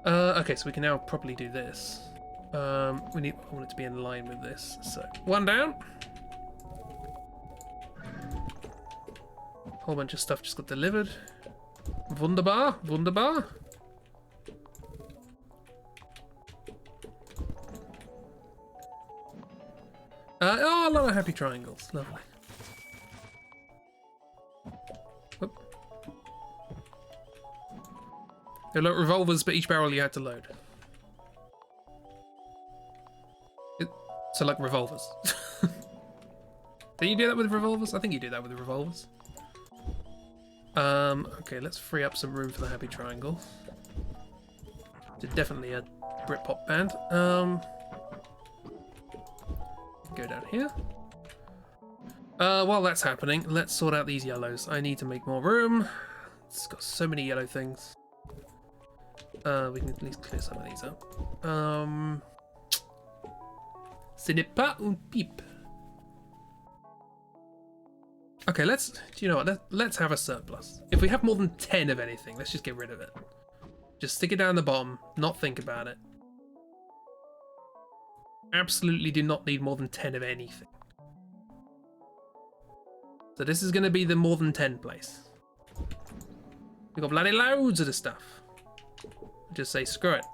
Okay, so we can now properly do this. I want it to be in line with this. So, 1 down. Whole bunch of stuff just got delivered. Wunderbar, wunderbar. Oh, a lot of happy triangles. Lovely. Oop. They're like revolvers, but each barrel you had to load. So like revolvers. Do you do that with revolvers? I think you do that with revolvers. Okay, let's free up some room for the happy triangle. It's definitely a Britpop band. Go down here. While that's happening, let's sort out these yellows. I need to make more room. It's got so many yellow things. We can at least clear some of these up. Ce n'est pas un pipe. Okay, do you know what? Let's have a surplus. If we have more than 10 of anything, let's just get rid of it. Just stick it down the bottom, not think about it. Absolutely do not need more than 10 of anything. So this is going to be the more than 10 place. We've got bloody loads of this stuff. Just say screw it.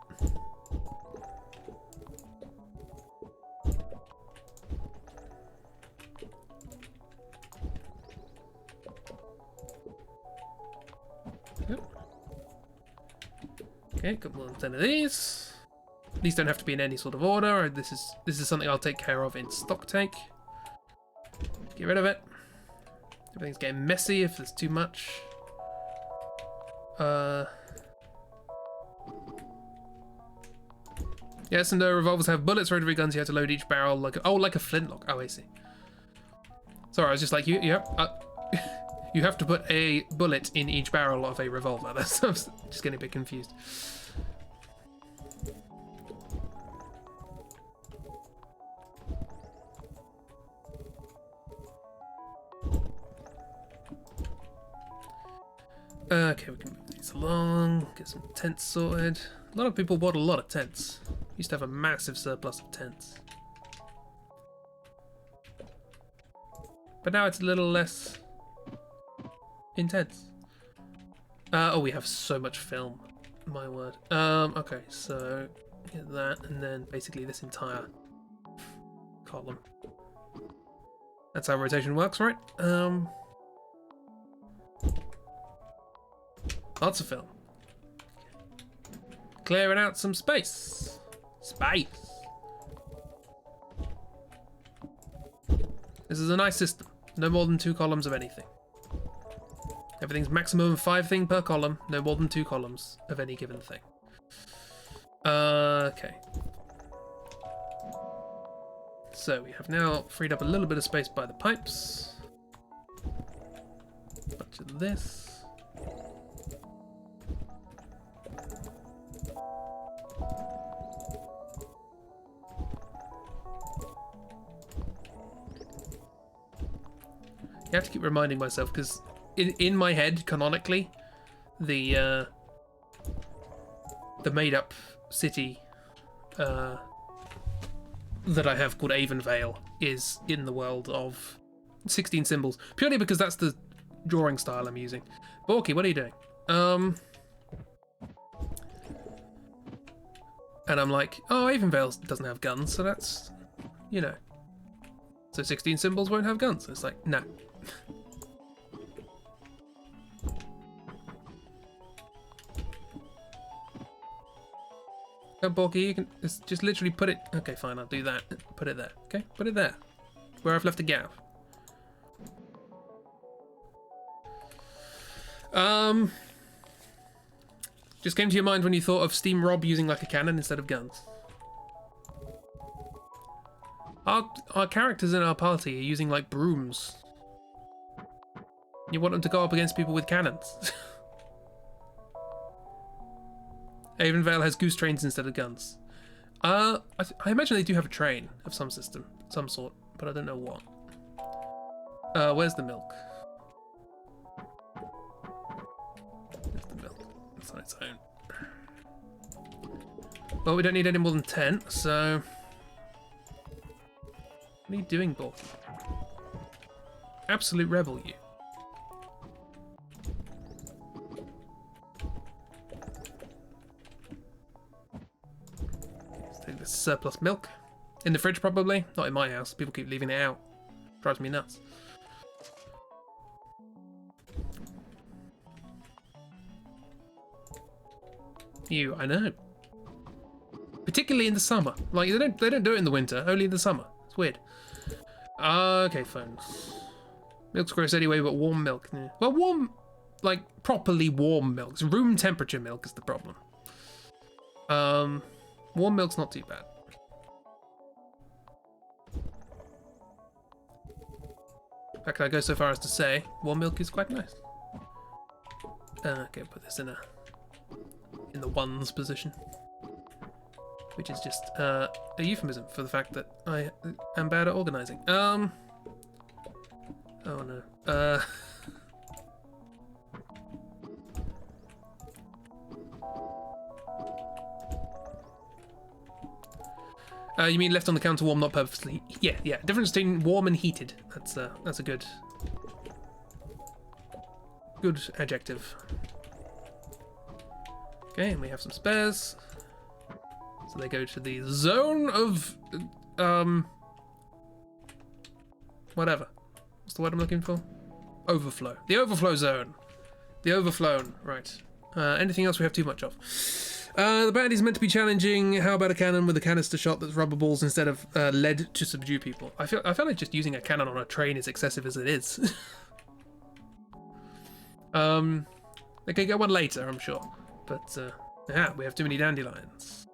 Okay, got more than 10 of these. These don't have to be in any sort of order. This is something I'll take care of in stock take. Get rid of it. Everything's getting messy if there's too much. Yes, and no revolvers have bullets. Rotary guns, you have to load each barrel like a flintlock. Oh, I see. Sorry, I was just like you have to put a bullet in each barrel of a revolver. I was just getting a bit confused. Okay, we can move these along, get some tents sorted. A lot of people bought a lot of tents. Used to have a massive surplus of tents. But now it's a little less intense. Oh, we have so much film. My word. Okay, so get that, and then basically this entire column. That's how rotation works, right? Lots of film. Clearing out some space. Space. This is a nice system. No more than 2 columns of anything. Everything's maximum of 5 things per column. No more than 2 columns of any given thing. Okay. So we have now freed up a little bit of space by the pipes. Bunch of this. You have to keep reminding myself, because in my head, canonically, the made-up city that I have called Avonvale is in the world of 16 symbols, purely because that's the drawing style I'm using. Borky, what are you doing? And I'm like, oh, Avonvale doesn't have guns, so that's, you know. So 16 symbols won't have guns. It's like, no. Oh, Borky, you can just literally put it... Okay, fine, I'll do that. Put it there, okay? Put it there. Where I've left a gap. Just came to your mind when you thought of Steam Rob using like a cannon instead of guns. Our characters in our party are using like brooms. You want them to go up against people with cannons. Avonvale has goose trains instead of guns. I imagine they do have a train of some system, some sort, but I don't know what. Where's the milk? There's the milk. It's on its own. Well, we don't need any more than 10, so... What are you doing, Bull? Absolute rebel, you. Let's take this surplus milk. In the fridge, probably. Not in my house. People keep leaving it out. Drives me nuts. You, I know. Particularly in the summer. Like, they don't do it in the winter, only in the summer. It's weird. Okay, fine. Milk's gross anyway, but warm milk. Yeah. Well, warm, like, properly warm milk. Room temperature milk is the problem. Warm milk's not too bad. In fact, I go so far as to say, warm milk is quite nice. Okay, put this in the ones position. Which is just a euphemism for the fact that I am bad at organising. Oh no. You mean left on the counter warm, not purposely? Yeah. Difference between warm and heated. That's a good adjective. Okay, and we have some spares. So they go to the zone of, whatever. What's the word I'm looking for? Overflow. The overflow zone. The overflown. Right. Anything else we have too much of? The bandie's meant to be challenging. How about a cannon with a canister shot that's rubber balls instead of lead to subdue people? I feel like just using a cannon on a train is excessive as it is. They could get one later, I'm sure. But, we have too many dandelions.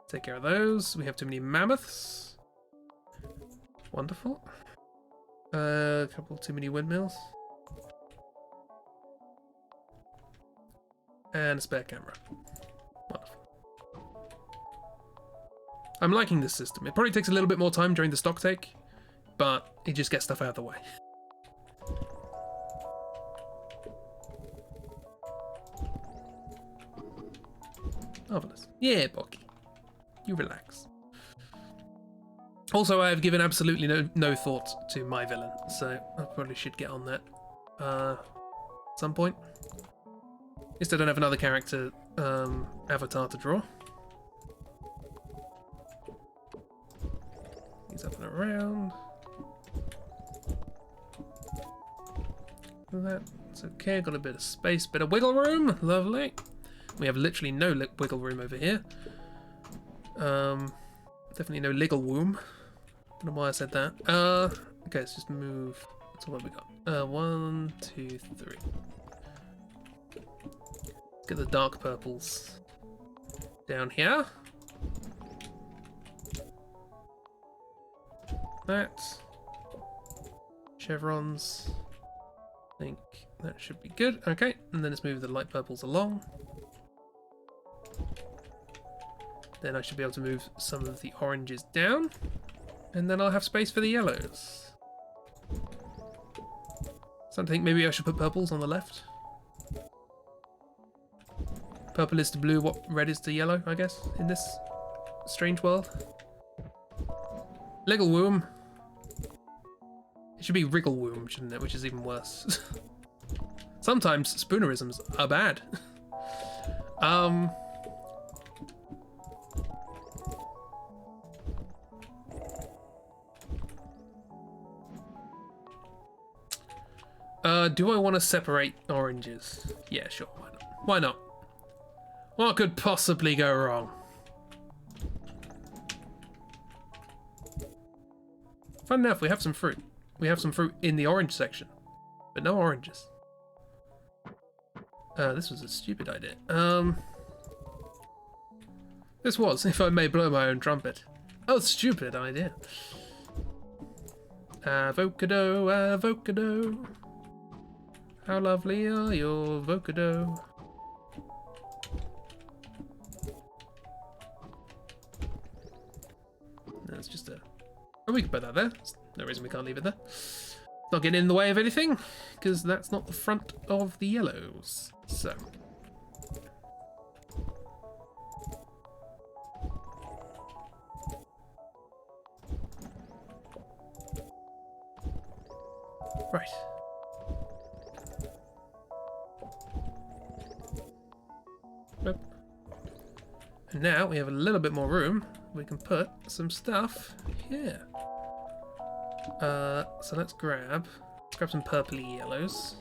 Take care of those. We have too many mammoths. Wonderful. A couple too many windmills. And a spare camera. Wonderful. I'm liking this system. It probably takes a little bit more time during the stock take, but it just gets stuff out of the way. Marvelous. Yeah, Bocky. You relax. Also, I have given absolutely no thought to my villain, so I probably should get on that at some point. Instead, I don't have another character avatar to draw. He's up and around. That's okay. Got a bit of space, bit of wiggle room. Lovely. We have literally no wiggle room over here. Definitely no legal room. Don't know why I said that. Okay, let's just move. So what have we got? 1, 2, 3. Let's get the dark purples down here. That. Chevrons. I think that should be good. Okay, and then let's move the light purples along. Then I should be able to move some of the oranges down. And then I'll have space for the yellows. So I think maybe I should put purples on the left. Purple is to blue, what red is to yellow, I guess, in this strange world. Ligglewomb. It should be Wrigglewomb, shouldn't it? Which is even worse. Sometimes spoonerisms are bad. Do I want to separate oranges? Yeah, sure, why not? Why not? What could possibly go wrong? Fun enough, we have some fruit. We have some fruit in the orange section, but no oranges. This was a stupid idea. This was, if I may blow my own trumpet. Oh, stupid idea. Avocado, avocado. How lovely are your avocado? That's just a... Oh, we can put that there. There's no reason we can't leave it there. Not getting in the way of anything, because that's not the front of the yellows. So. Right. Nope. And now we have a little bit more room. We can put some stuff here. So let's grab some purpley yellows.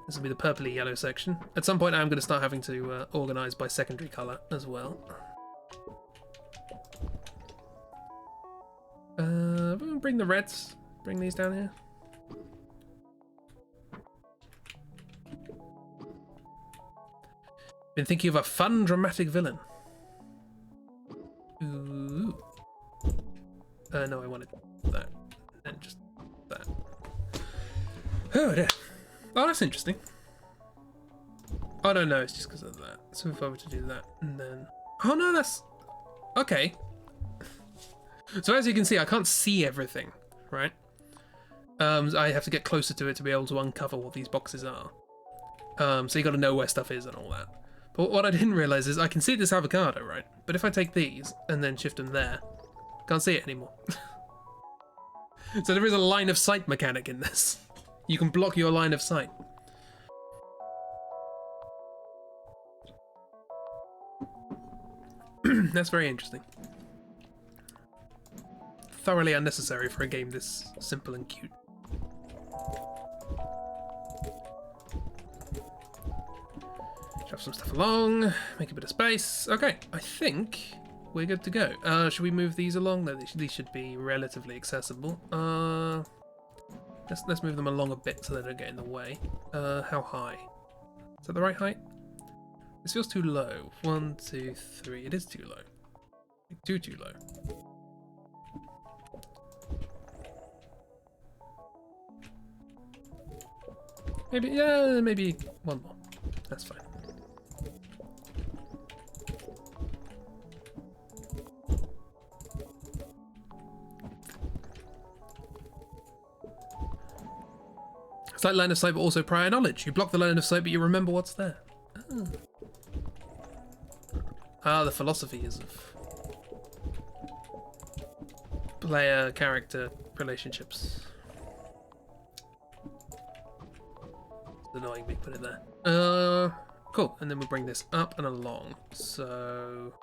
This will be the purpley yellow section. At some point I'm going to start having to organise by secondary colour as well. We'll bring the reds. Bring these down here. Been thinking of a fun, dramatic villain. Ooh. No, I wanted that. And just that. Oh, dear. Oh, that's interesting. Oh, no, it's just because of that. So if I were to do that, and then... Oh, no, that's... Okay. So as you can see, I can't see everything, right? I have to get closer to it to be able to uncover what these boxes are. So you got to know where stuff is and all that. But what I didn't realise is I can see this avocado, right? But if I take these and then shift them there, can't see it anymore. So there is a line of sight mechanic in this. You can block your line of sight. That's very interesting. Thoroughly unnecessary for a game this simple and cute. Shove some stuff along, make a bit of space. Okay, I think we're good to go. Should we move these along? No, these should be relatively accessible. Let's move them along a bit so they don't get in the way. How high? Is that the right height? This feels too low. 1, 2, 3. It is too low. Too low. Maybe, yeah, maybe one more. That's fine. It's like line of sight, but also prior knowledge. You block the line of sight, but you remember what's there. Ah, the philosophy is of player-character relationships. It's annoying me put it there. Cool. And then we'll bring this up and along. So...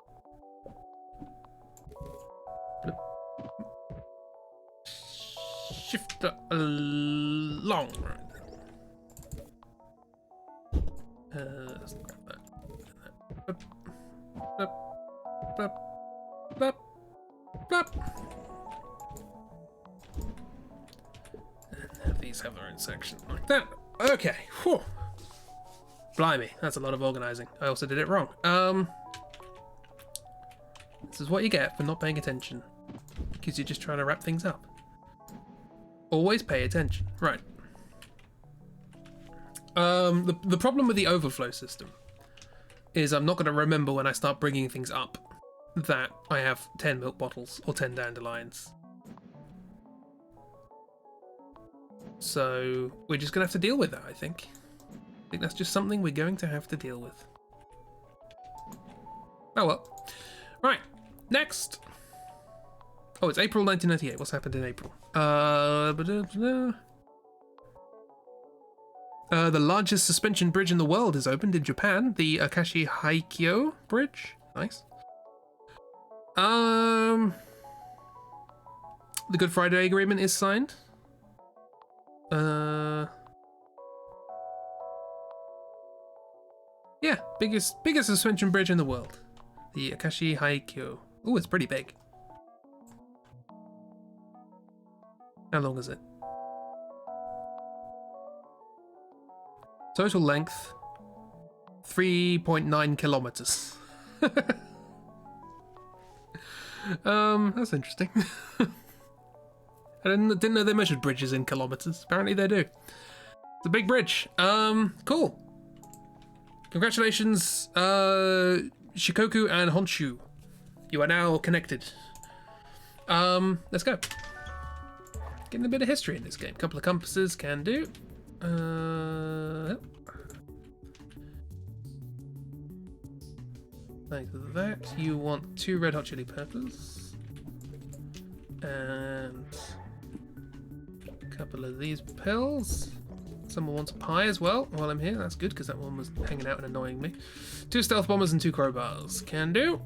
shift it along. Right. Let's grab that. Blop, blop, blop, blop. And have these have their own section like that. Okay. Whew. Blimey, that's a lot of organising. I also did it wrong. This is what you get for not paying attention, because you're just trying to wrap things up. Always pay attention. Right. The problem with the overflow system is I'm not going to remember when I start bringing things up that I have 10 milk bottles or 10 dandelions. So we're just going to have to deal with that, I think. I think that's just something we're going to have to deal with. Oh well. Right, next. Oh, it's April 1998. What's happened in April? The largest suspension bridge in the world is opened in Japan. The Akashi Haikyo Bridge. Nice. The Good Friday Agreement is signed. Yeah, biggest suspension bridge in the world. The Akashi Haikyo. Oh, it's pretty big. How long is it? Total length 3.9 kilometers. That's interesting. I didn't know they measured bridges in kilometers. Apparently they do. It's a big bridge. Cool. Congratulations, Shikoku and Honshu. You are now connected. Let's go. Getting a bit of history in this game. Couple of compasses can do. Like that. You want 2 red hot chili peppers. And a couple of these pills. Someone wants pie as well while I'm here. That's good because that one was hanging out and annoying me. 2 stealth bombers and 2 crowbars. Can do.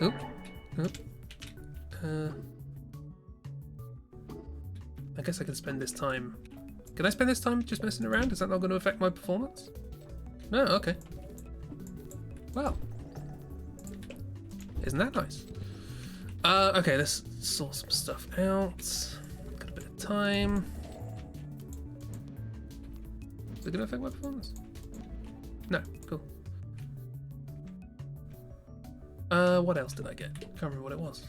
Oop. Oop. I guess I can spend this time. Can I spend this time just messing around? Is that not going to affect my performance? No, okay. Well. Isn't that nice? Okay, let's sort some stuff out. Got a bit of time. Is it going to affect my performance? No, cool. What else did I get? Can't remember what it was.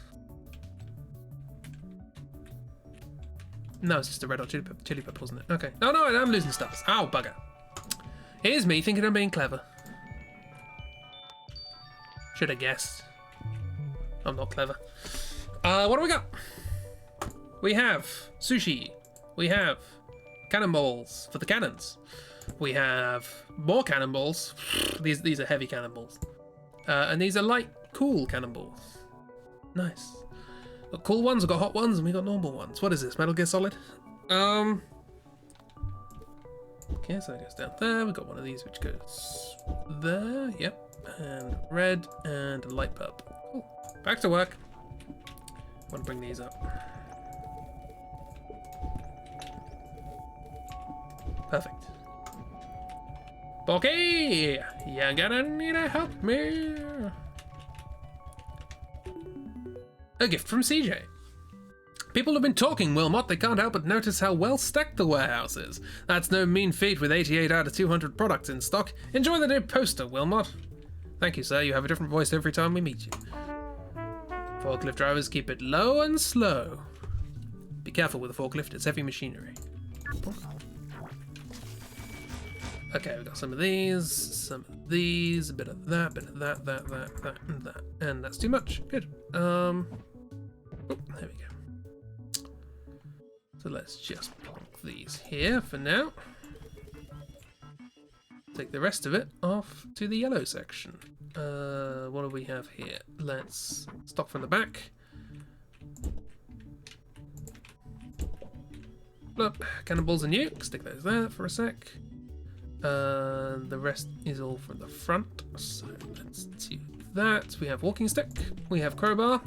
No, it's just a red hot chili pepper, wasn't it? Okay. Oh no, I'm losing stars. Ow, bugger. Here's me thinking I'm being clever. Should have guessed. I'm not clever. What do we got? We have sushi. We have cannonballs for the cannons. We have more cannonballs. These are heavy cannonballs. And these are light, cool cannonballs. Nice. Got cool ones, we've got hot ones, and we got normal ones. What is this, Metal Gear Solid? Okay, so that goes down there. We've got one of these which goes there, yep. And red, and a light purple. Cool. Back to work. I want to bring these up. Perfect. Okay, you're gonna need to help me. A gift from CJ. People have been talking, Wilmot. They can't help but notice how well stacked the warehouse is. That's no mean feat with 88 out of 200 products in stock. Enjoy the new poster, Wilmot. Thank you, sir. You have a different voice every time we meet you. Forklift drivers, keep it low and slow. Be careful with the forklift. It's heavy machinery. Okay, we've got some of these, a bit of that, that, and that. And that's too much. Good. Oh, there we go. So let's just plonk these here for now. Take the rest of it off to the yellow section. What do we have here? Let's stock from the back. Look, cannonballs and nukes. Stick those there for a sec. The rest is all from the front, so let's do that. We have walking stick, we have crowbar,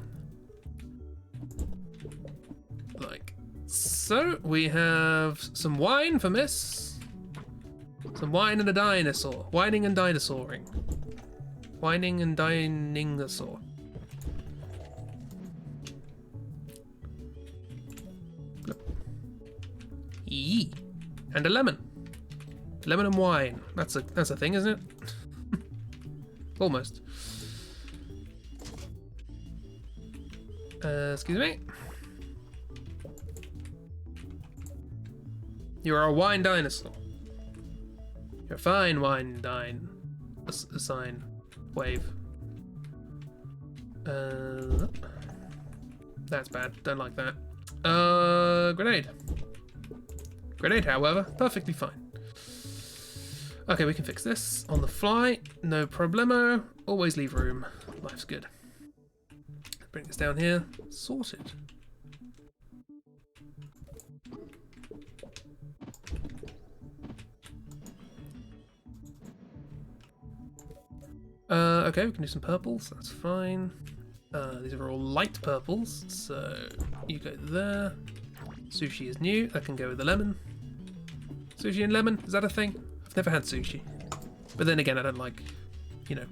like so. We have some wine for Miss, some wine and a dinosaur, whining and dinosauring, whining and dining-asaur. Yee, and a lemon. Lemon and wine. That's a thing, isn't it? Almost. Excuse me. You are a wine dinosaur. You're a fine wine dine. A sign. Wave. That's bad. Don't like that. Grenade. Grenade, however, perfectly fine. Okay, we can fix this on the fly. No problemo. Always leave room. Life's good. Bring this down here. Sorted. Okay, we can do some purples. That's fine. These are all light purples, so you go there. Sushi is new. That can go with the lemon. Sushi and lemon, is that a thing? I've never had sushi. But then again, I don't like, you know,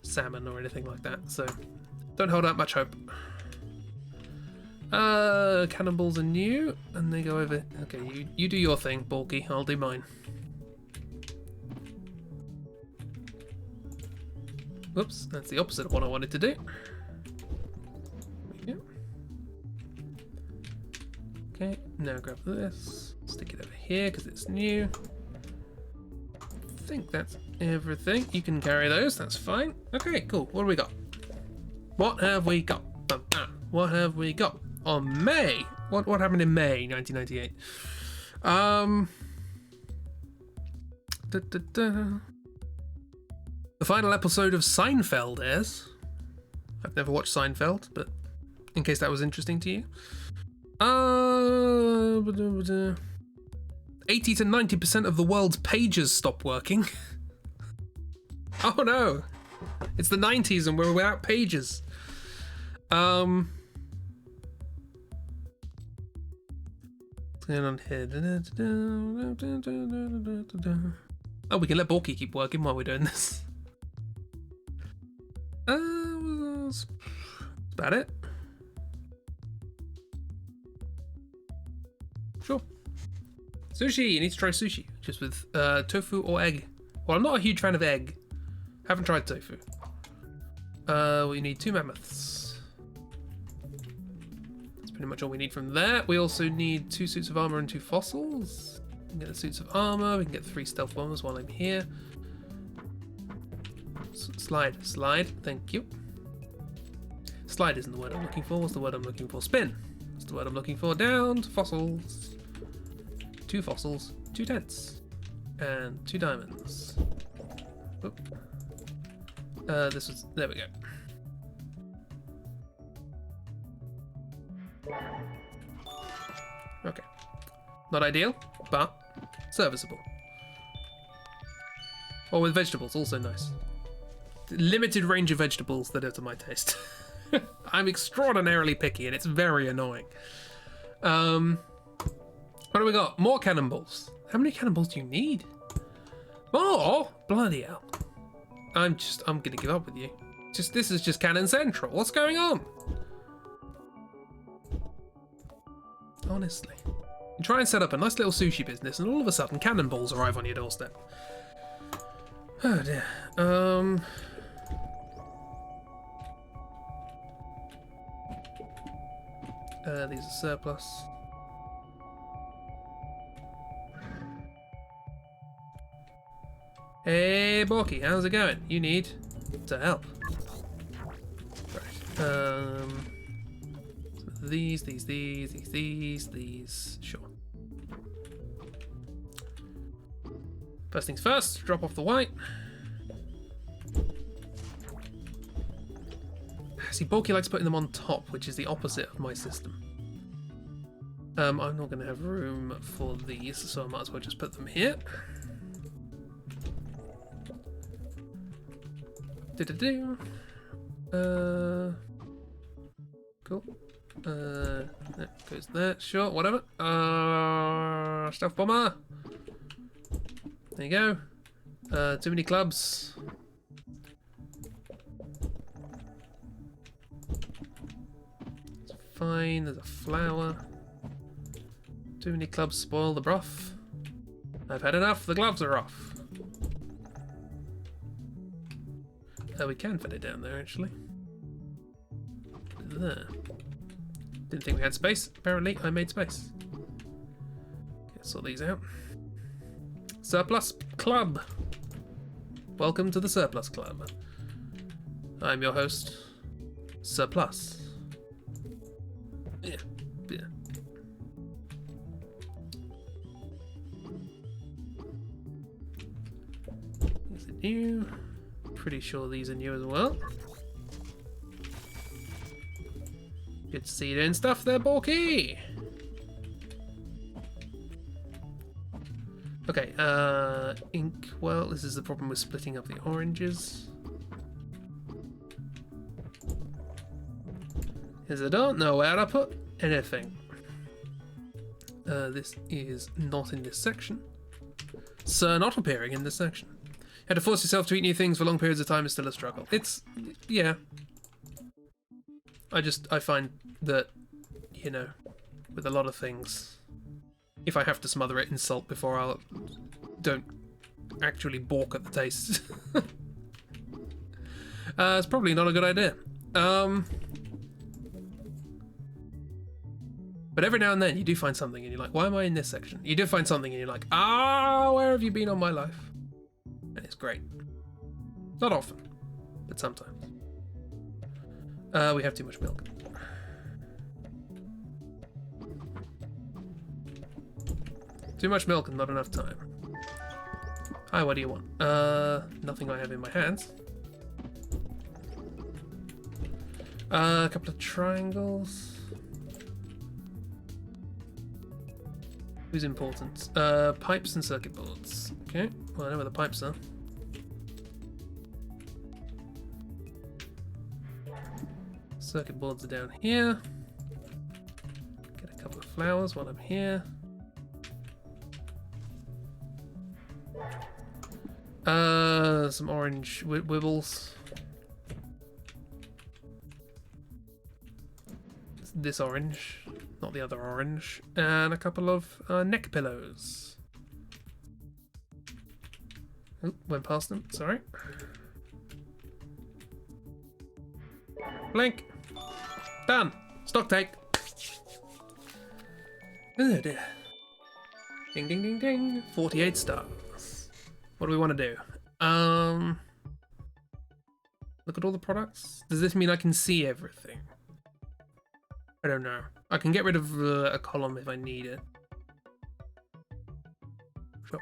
salmon or anything like that, so don't hold out much hope. Cannonballs are new, and they go over. Okay, you do your thing, Bulky. I'll do mine. Whoops, that's the opposite of what I wanted to do. There we go. Okay, now grab this, stick it over here because it's new. I think that's everything. You can carry those, that's fine. Okay, cool. What do we got? What have we got? What have we got? On May. What happened in May 1998? The final episode of Seinfeld airs. I've never watched Seinfeld, but in case that was interesting to you. 80 to 90% of the world's pages stop working. Oh no! It's the 90s and we're without pages. What's going on here? Oh, we can let Bulky keep working while we're doing this. That's about it. Sure. Sushi, you need to try sushi. Just with tofu or egg. Well, I'm not a huge fan of egg. Haven't tried tofu. We need 2 mammoths. That's pretty much all we need from there. We also need 2 suits of armor and 2 fossils. We can get the suits of armor. We can get 3 stealth bombers while I'm here. Slide. Thank you. Slide isn't the word I'm looking for. What's the word I'm looking for? Spin. That's the word I'm looking for. Down to fossils. 2 fossils, 2 tents, and 2 diamonds. Oop. There we go. Okay. Not ideal, but serviceable. Or with vegetables, also nice. Limited range of vegetables that are to my taste. I'm extraordinarily picky and it's very annoying. What do we got? More cannonballs. How many cannonballs do you need? More? Bloody hell. I'm gonna give up with you. This is just Cannon Central. What's going on? Honestly. You try and set up a nice little sushi business and all of a sudden cannonballs arrive on your doorstep. Oh dear. These are surplus. Hey, Borky, how's it going? You need to help. Right. These. Sure. First things first, drop off the white. See, Borky likes putting them on top, which is the opposite of my system. I'm not going to have room for these, so I might as well just put them here. Cool. That goes there. Sure, whatever. Stealth bomber. There you go. Too many clubs. It's fine. There's a flower. Too many clubs spoil the broth. I've had enough. The gloves are off. We can fit it down there, actually. There. Didn't think we had space. Apparently, I made space. Okay, sort these out. Surplus Club. Welcome to the Surplus Club. I'm your host, Surplus. new. Pretty sure these are new as well. Good to see you doing stuff there, Borky. Okay, ink. Well, this is the problem with splitting up the oranges. Is I don't know where I put anything. This is not in this section. So not appearing in this section. Had to force yourself to eat new things for long periods of time is still a struggle. It's, yeah. I find that, you know, with a lot of things, if I have to smother it in salt before I don't actually balk at the taste, it's probably not a good idea. But every now and then you do find something and you're like, why am I in this section? You do find something and you're like, where have you been all my life? And it's great. Not often, but sometimes. We have too much milk. Too much milk and not enough time. Hi, what do you want? Nothing I have in my hands. A couple of triangles. Who's important? Pipes and circuit boards. Okay, well I know where the pipes are. Circuit boards are down here. Get a couple of flowers while I'm here. Some orange wibbles. This orange, not the other orange, and a couple of neck pillows. Oh, went past them, sorry. Blink. Done. Stock take. Oh dear. Ding ding ding ding. 48 stars. What do we want to do? Look at all the products. Does this mean I can see everything? I don't know. I can get rid of a column if I need it. Sure.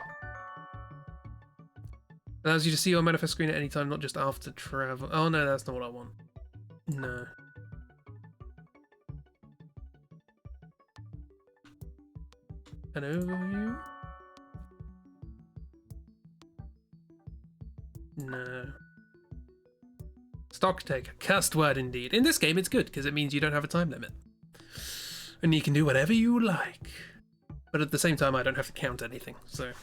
Allows you to see your manifest screen at any time, not just after travel. Oh no, that's not what I want. No. An overview? No. Stock take, a cursed word indeed. In this game it's good, because it means you don't have a time limit. And you can do whatever you like. But at the same time I don't have to count anything, so...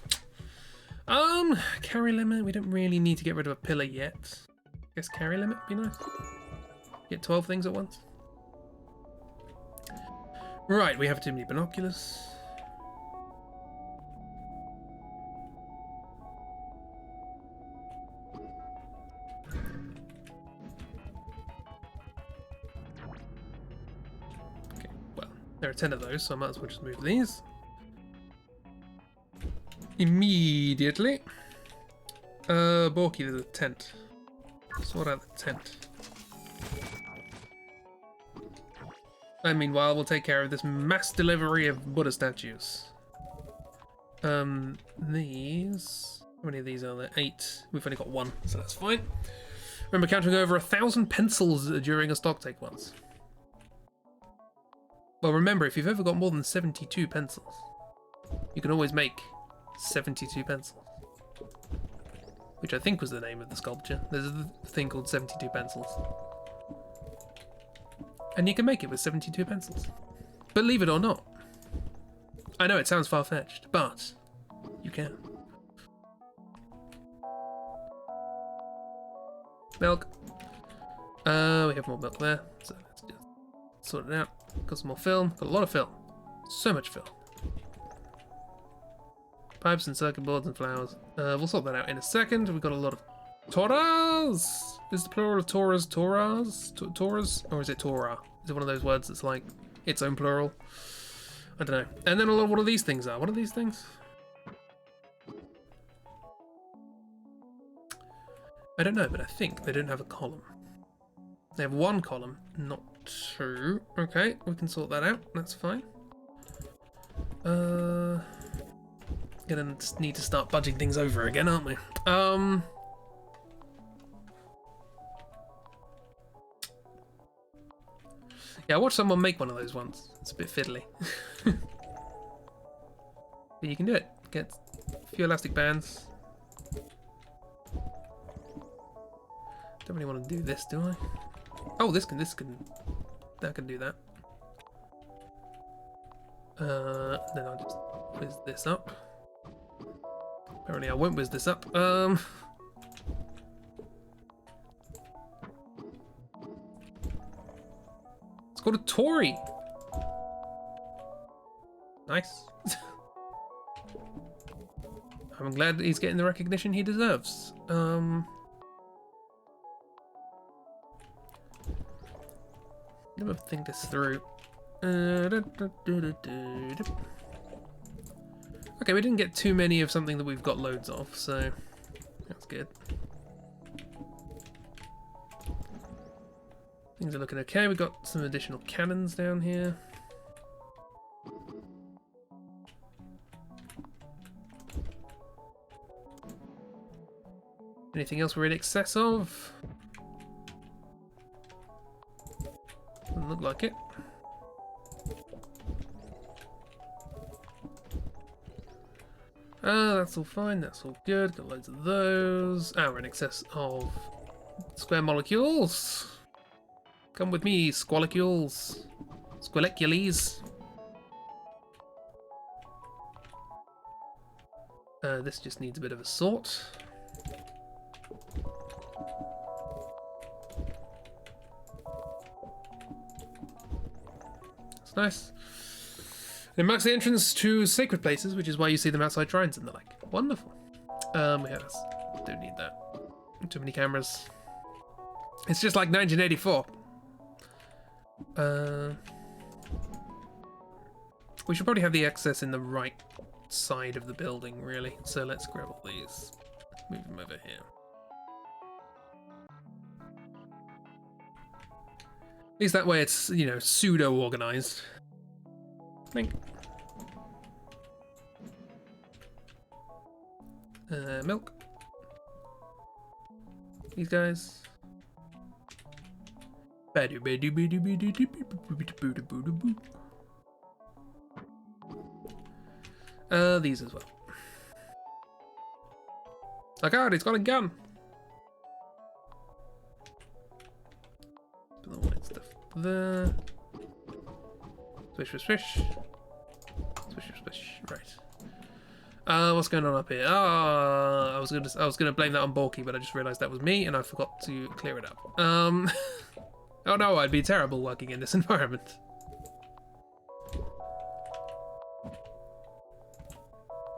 carry limit, we don't really need to get rid of a pillar yet. I guess carry limit would be nice. Get 12 things at once. Right, we have too many binoculars. Okay, well, there are 10 of those, so I might as well just move these. Immediately. Borky, there's a tent. Sort out the tent. And meanwhile, we'll take care of this mass delivery of Buddha statues. These... How many of these are there? 8. We've only got 1, so that's fine. Remember counting over 1,000 pencils during a stock take once. Well, remember, if you've ever got more than 72 pencils, you can always make 72 pencils. Which I think was the name of the sculpture. There's a thing called 72 pencils. And you can make it with 72 pencils. Believe it or not. I know it sounds far-fetched, but you can. Milk. We have more milk there, so let's just sort it out. Got some more film. Got a lot of film. So much film. Pipes and circuit boards and flowers. We'll sort that out in a second. We've got a lot of Torahs. Is the plural of Torahs Torahs? Torahs? Or is it Torah? Is it one of those words that's like its own plural? I don't know. And then a lot of what are these things are. What are these things? I don't know, but I think they don't have a column. They have 1 column, not 2. Okay, we can sort that out. That's fine. Gonna need to start budging things over again, aren't we? Yeah, I watched someone make one of those once. It's a bit fiddly. But you can do it. Get a few elastic bands. Don't really want to do this, do I? Oh, that can do that. Then I'll just whiz this up. Apparently I won't whiz this up. It's called a Tory. Nice. I'm glad he's getting the recognition he deserves. Let me think this through. Okay, we didn't get too many of something that we've got loads of, so that's good. Things are looking okay. We've got some additional cannons down here. Anything else we're in excess of? Doesn't look like it. That's all fine, that's all good. Got loads of those. We're in excess of square molecules. Come with me, squalicules. Squalicules. This just needs a bit of a sort. That's nice. It marks the entrance to sacred places, which is why you see them outside shrines and the like. Wonderful. Yes, don't need that. Too many cameras. It's just like 1984. We should probably have the access in the right side of the building, really. So let's grab all these. Move them over here. At least that way it's, you know, pseudo-organized. Think. Milk. These guys. These as well. Oh god, he's got a gun. Put the white stuff there. Swish, swish, swish. Swish, swish, swish. Right. What's going on up here? I was gonna blame that on Borky, but I just realised that was me, and I forgot to clear it up. Oh no, I'd be terrible working in this environment.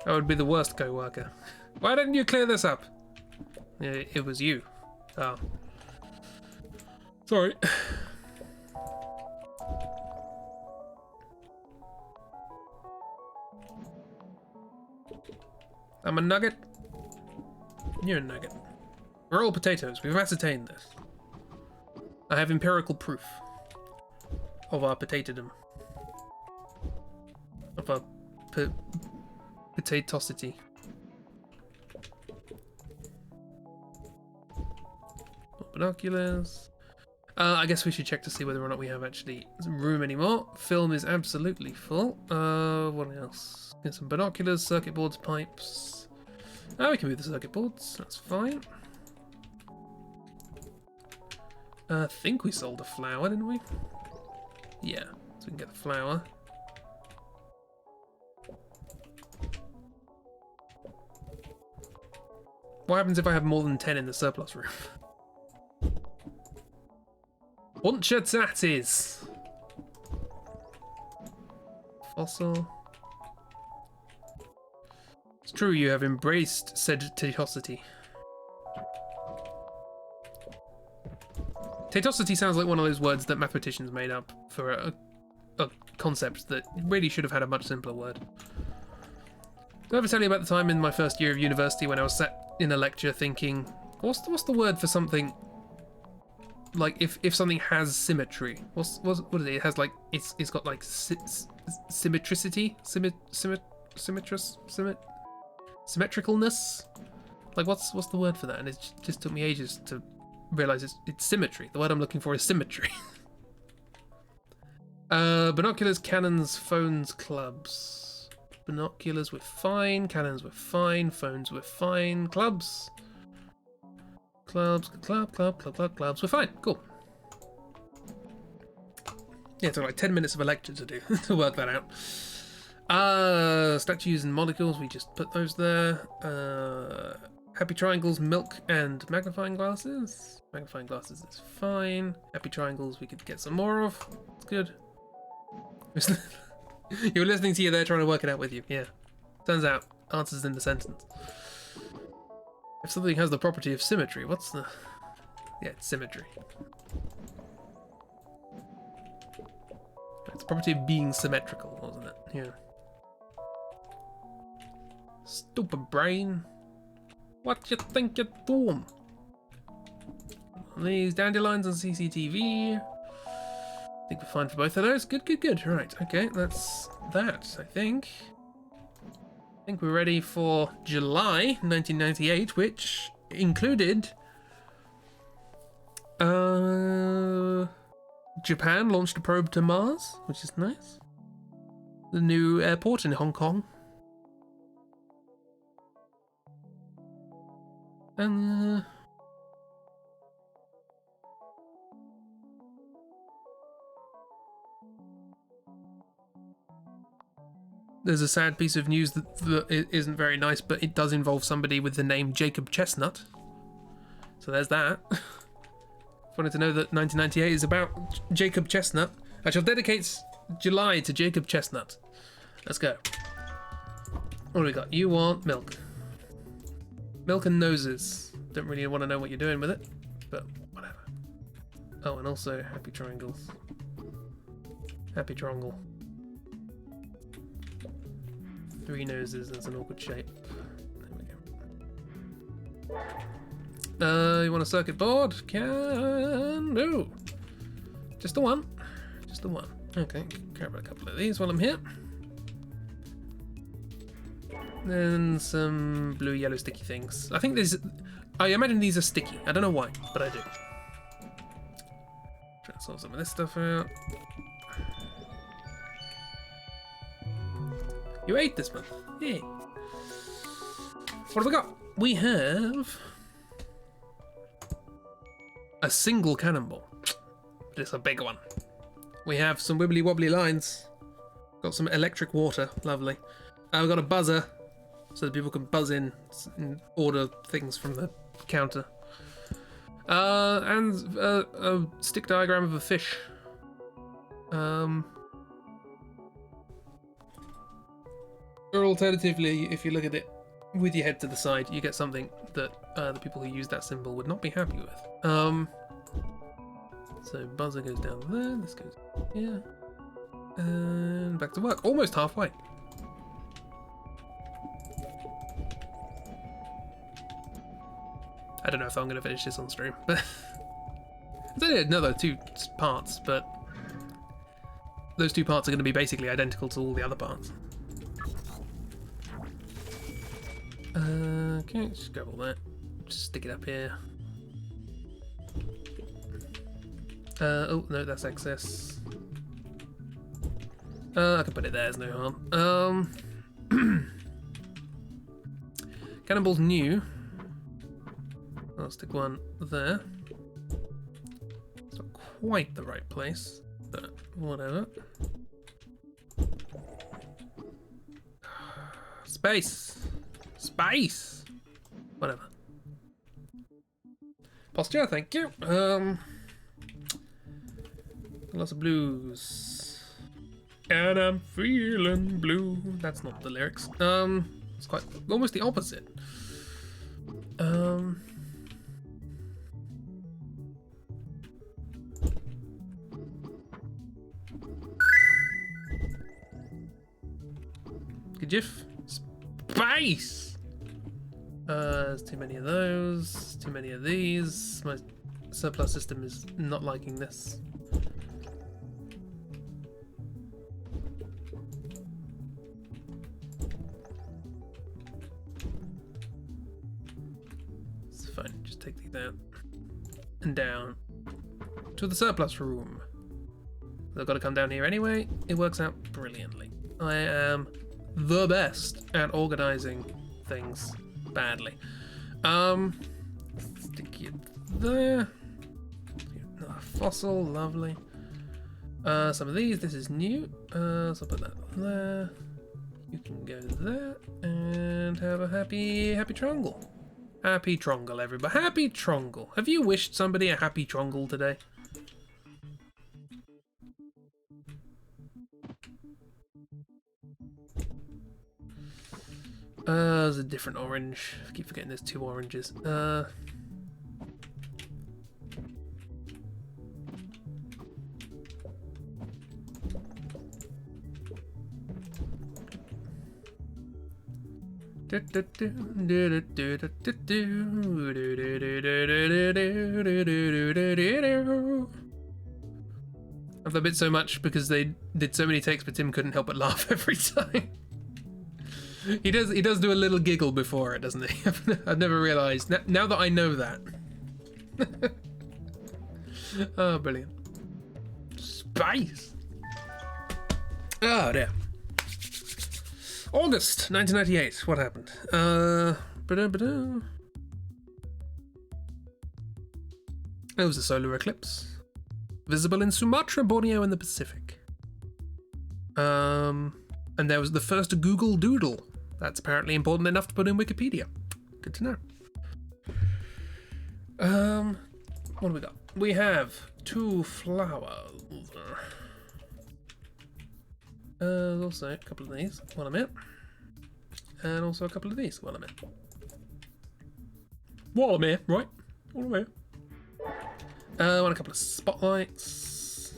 I would be the worst co-worker. Why didn't you clear this up? It was you. Oh. Sorry. I'm a nugget. You're a nugget. We're all potatoes. We've ascertained this. I have empirical proof of our potatodom. Of our potatosity. Binoculars. I guess we should check to see whether or not we have actually room anymore. Film is absolutely full. What else? Get some binoculars, circuit boards, pipes. We can move the circuit boards. That's fine. I think we sold a flower, didn't we? Yeah, so we can get the flower. What happens if I have more than 10 in the surplus room? Bunch of tatties. Fossil. It's true, you have embraced sedentosity. Tatosity sounds like one of those words that mathematicians made up for a concept that really should have had a much simpler word. Did I ever tell you about the time in my first year of university when I was sat in a lecture thinking, what's the word for something? Like if something has symmetry, what is it? It has like it's got like symmetricity, symmetricalness. Like what's the word for that? And it just took me ages to realize it's symmetry. The word I'm looking for is symmetry. Binoculars, cannons, phones, clubs. Binoculars we're fine, cannons we're fine, phones we're fine, clubs. Clubs, clubs, we're fine, cool. Yeah, it took like 10 minutes of a lecture to do, to work that out. Statues and molecules, we just put those there. Happy triangles, milk, and magnifying glasses. Magnifying glasses is fine. Happy triangles we could get some more of. It's good. You're listening to you there trying to work it out with you. Yeah. Turns out, answers in the sentence. If something has the property of symmetry, what's the... Yeah, it's symmetry. It's the property of being symmetrical, wasn't it? Yeah. Stupid brain. What you think you're doing? These dandelions and CCTV. I think we're fine for both of those. Good, good, good. Right, okay, that's that, I think. I think we're ready for July 1998, which included... Japan launched a probe to Mars, which is nice. The new airport in Hong Kong. And there's a sad piece of news that isn't very nice, but it does involve somebody with the name Jacob Chestnut. So there's that. Wanted to know that 1998 is about Jacob Chestnut. I shall dedicate July to Jacob Chestnut. Let's go. What do we got? You want milk. Milk and noses. Don't really want to know what you're doing with it, but whatever. Oh, and also happy triangles. Happy triangle. 3 noses, that's an awkward shape. There we go. You want a circuit board? Can do. Just the one. Just the one. Okay, grab a couple of these while I'm here. Then some blue, yellow, sticky things. I think there's... I imagine these are sticky. I don't know why, but I do. Try to sort some of this stuff out. You ate this one. Yeah. What have we got? We have... a single cannonball. But it's a big one. We have some wibbly wobbly lines. Got some electric water. Lovely. We've got a buzzer, so that people can buzz in and order things from the counter. And a stick diagram of a fish. Or alternatively, if you look at it with your head to the side, you get something that the people who use that symbol would not be happy with. So buzzer goes down there, this goes here, and back to work. Almost halfway. I don't know if I'm going to finish this on stream, but it's only another 2 parts, but those 2 parts are going to be basically identical to all the other parts. Okay, just grab all that. Just stick it up here. Oh, no, that's excess. I can put it there, there's no harm. Cannonball's new. I'll stick one there. It's not quite the right place, but whatever. Space! Space! Whatever. Posture, thank you. Lots of blues. And I'm feeling blue. That's not the lyrics. It's quite almost the opposite. Good gif. Space! There's too many of those, too many of these. My surplus system is not liking this. It's fine, just take these out and down to the surplus room. They've got to come down here anyway. It works out brilliantly. I am the best at organising things badly. Stick you there. Fossil, lovely. Some of these, this is new. So I'll put that there. You can go there and have a happy trongle. Happy trongle, everybody. Happy trongle. Have you wished somebody a happy trongle today? There's a different orange. I keep forgetting there's two oranges. I've that bit so much because they did so many takes, but Tim couldn't help but laugh every time. He does do a little giggle before it, doesn't he? I've never realised. Now that I know that. Oh, brilliant. Space! Oh, dear. August 1998. What happened? It was a solar eclipse. Visible in Sumatra, Borneo, and the Pacific. And there was the first Google Doodle. That's apparently important enough to put in Wikipedia. Good to know. What do we got? We have 2 flowers. There's also a couple of these while I'm here. And also a couple of these while I'm here. While I'm here, right? While I'm here. I want a couple of spotlights.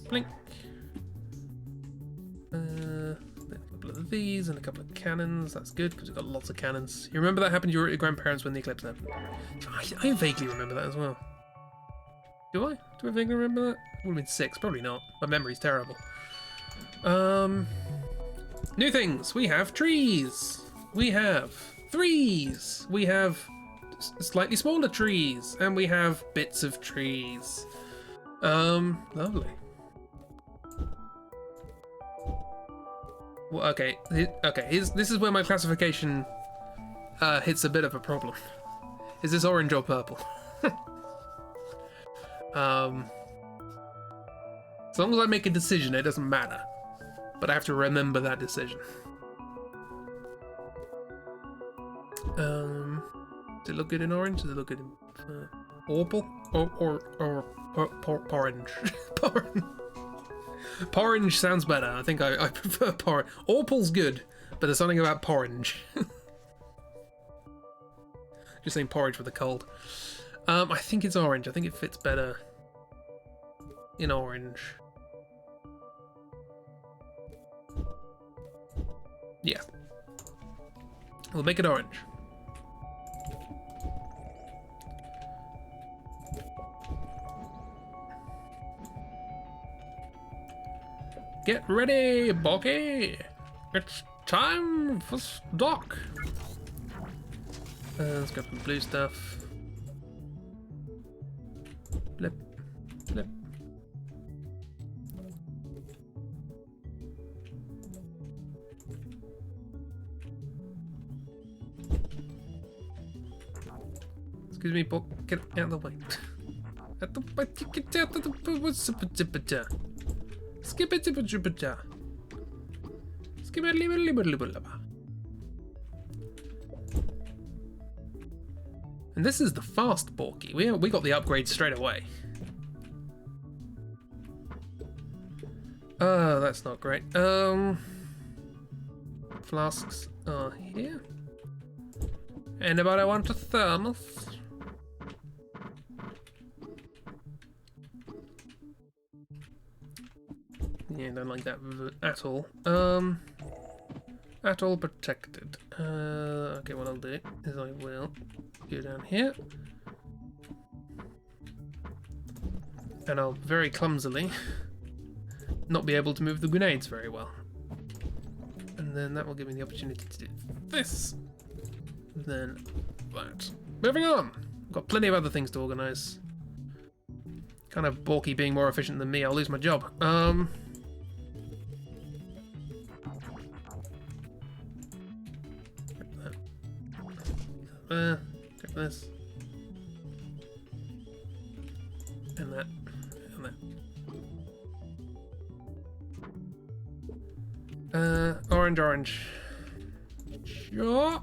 Blink. A couple of these and a couple of cannons. That's good because we've got lots of cannons. You remember that happened? You were at your grandparents when the eclipse happened. I vaguely remember that as well. Do I? Do I vaguely remember that? Would have been 6. Probably not. My memory's terrible. New things. We have trees. We have 3s. We have slightly smaller trees. And we have bits of trees. Lovely. Well, okay. This is where my classification hits a bit of a problem. Is this orange or purple? As long as I make a decision, it doesn't matter. But I have to remember that decision. Does it look good in orange? Does it look good in purple? Or orange? Porridge sounds better. I think I prefer porridge. Orpal's good, but there's something about porridge. Just saying porridge with a cold. I think it's orange. I think it fits better in orange. Yeah. We'll make it orange. Get ready, Bulky! It's time for stock! Let's go for the blue stuff. Flip, flip. Excuse me, Bulk, get out of the way. Get out of the way. Skip it, and this is the fast Porky. We got the upgrade straight away. Oh, that's not great. Flasks are here. Anybody want a thermos? Yeah, don't like that at all. At all protected. Okay, what I'll do is I will go down here. And I'll very clumsily not be able to move the grenades very well. And then that will give me the opportunity to do this. Then that. Moving on! I've got plenty of other things to organise. Kind of Borky being more efficient than me, I'll lose my job. Take this. And that. And that. Orange. Sure.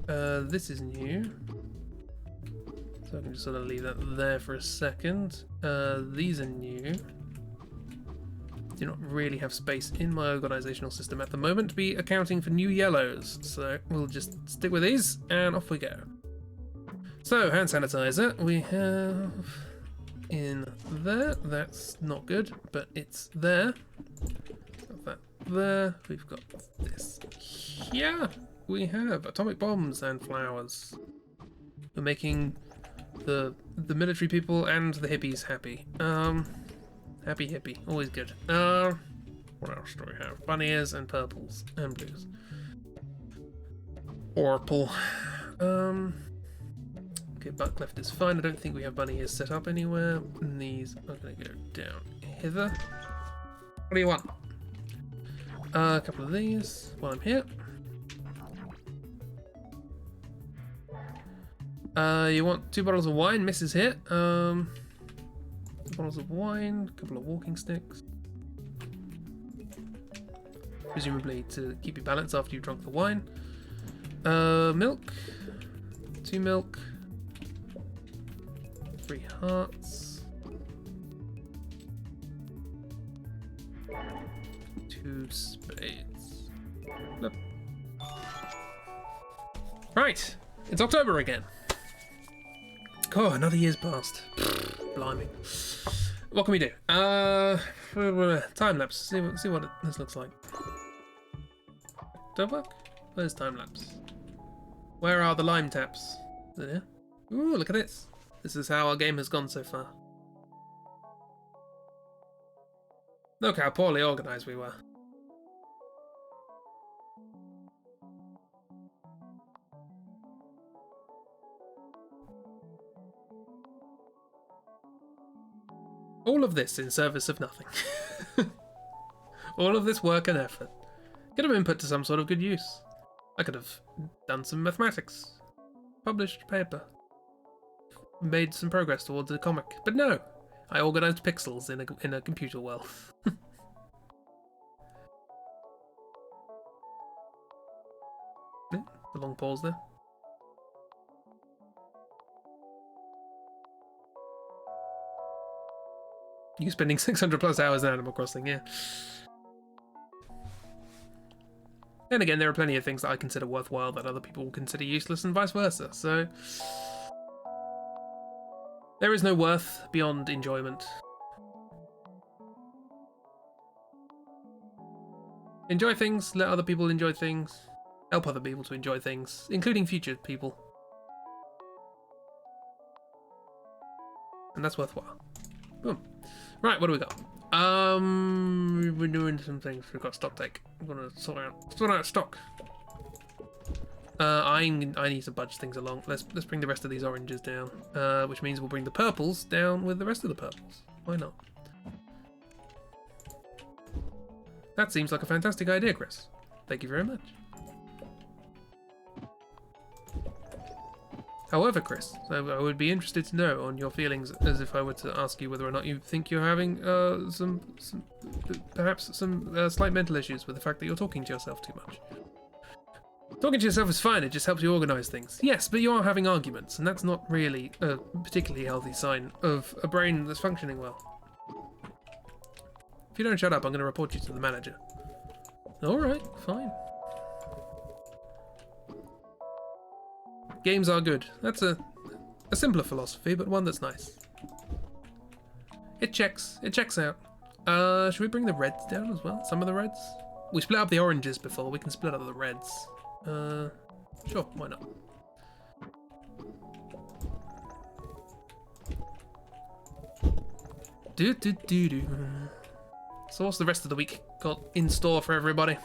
This is new. So I can just sort of leave that there for a second. These are new. Do not really have space in my organizational system at the moment to be accounting for new yellows. So we'll just stick with these and off we go. So hand sanitizer we have in there. That's not good, but it's there. Got that there. We've got this here. We have atomic bombs and flowers. We're making the military people and the hippies happy. Happy hippie, always good. What else do we have? Bunny ears and purples and blues. Orpal. Okay, butt cleft is fine. I don't think we have bunny ears set up anywhere. And these are gonna go down hither. What do you want? A couple of these while I'm here. You want 2 bottles of wine? Mrs. here. 2 bottles of wine, a couple of walking sticks. Presumably to keep you balanced after you've drunk the wine. Milk. 2 milk. 3 hearts. 2 spades. Nope. Right, it's October again. Oh, another year's passed. Blimey. What can we do? Time lapse. See what this looks like. Don't work? Where's time lapse? Where are the lime taps? Is it here? Ooh, look at this. This is how our game has gone so far. Look how poorly organised we were. All of this in service of nothing. All of this work and effort could have been put to some sort of good use. I could have done some mathematics, published a paper, made some progress towards a comic, but no, I organised pixels in a computer world. A long pause there. You spending 600 plus hours in Animal Crossing, yeah. Then again, there are plenty of things that I consider worthwhile that other people will consider useless and vice versa, so... There is no worth beyond enjoyment. Enjoy things, let other people enjoy things, help other people to enjoy things, including future people. And that's worthwhile. Boom. Right, what do we got? We're doing some things. We've got stock take. I'm gonna sort out stock. I need to budge things along. Let's bring the rest of these oranges down, which means we'll bring the purples down with the rest of the purples. Why not? That seems like a fantastic idea, Chris. Thank you very much. However, Chris, I would be interested to know on your feelings as if I were to ask you whether or not you think you're having perhaps some slight mental issues with the fact that you're talking to yourself too much. Talking to yourself is fine, it just helps you organise things. Yes, but you are having arguments, and that's not really a particularly healthy sign of a brain that's functioning well. If you don't shut up, I'm going to report you to the manager. Alright, fine. Games are good. That's a simpler philosophy, but one that's nice. It checks out. Should we bring the reds down as well? Some of the reds? We split up the oranges before, we can split up the reds. Sure, why not? Do. So what's the rest of the week got in store for everybody?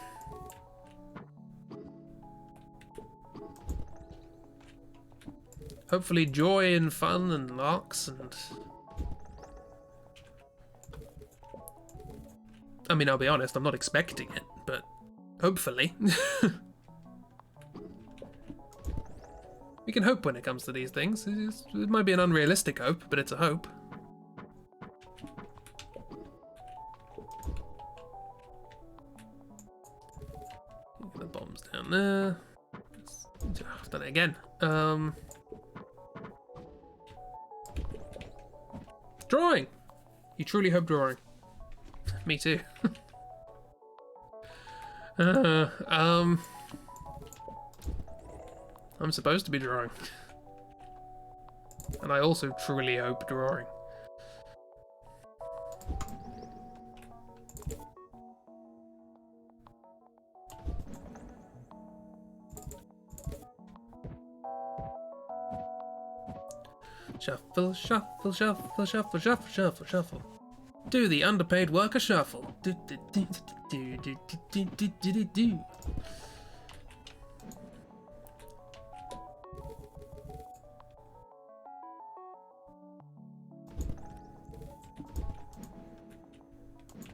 hopefully joy and fun and larks and... I mean, I'll be honest, I'm not expecting it, but hopefully. We can hope when it comes to these things. It might be an unrealistic hope, but it's a hope. The bomb's down there. I've done it again. Drawing! You truly hope drawing. Me too. I'm supposed to be drawing. And I also truly hope drawing. Shuffle, shuffle, shuffle, shuffle, shuffle, shuffle, shuffle. Do the underpaid worker shuffle. Do, do, do, do, do, do, do, do, do, do.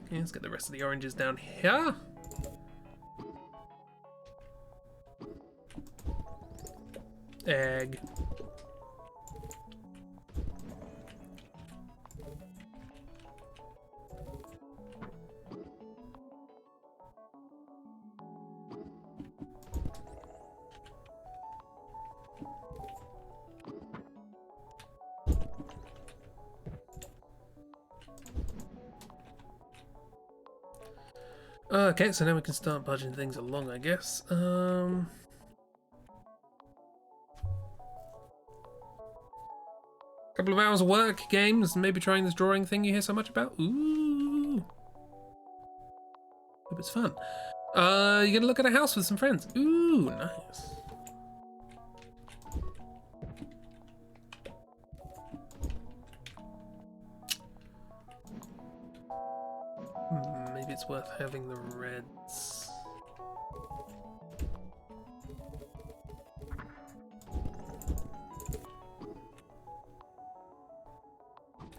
Okay, let's get the rest of the oranges down here. Egg. Okay, so now we can start budging things along, I guess. Couple of hours of work, games, maybe trying this drawing thing you hear so much about. Ooh. Hope it's fun. You're gonna look at a house with some friends. Ooh, nice. Maybe it's worth having the reds.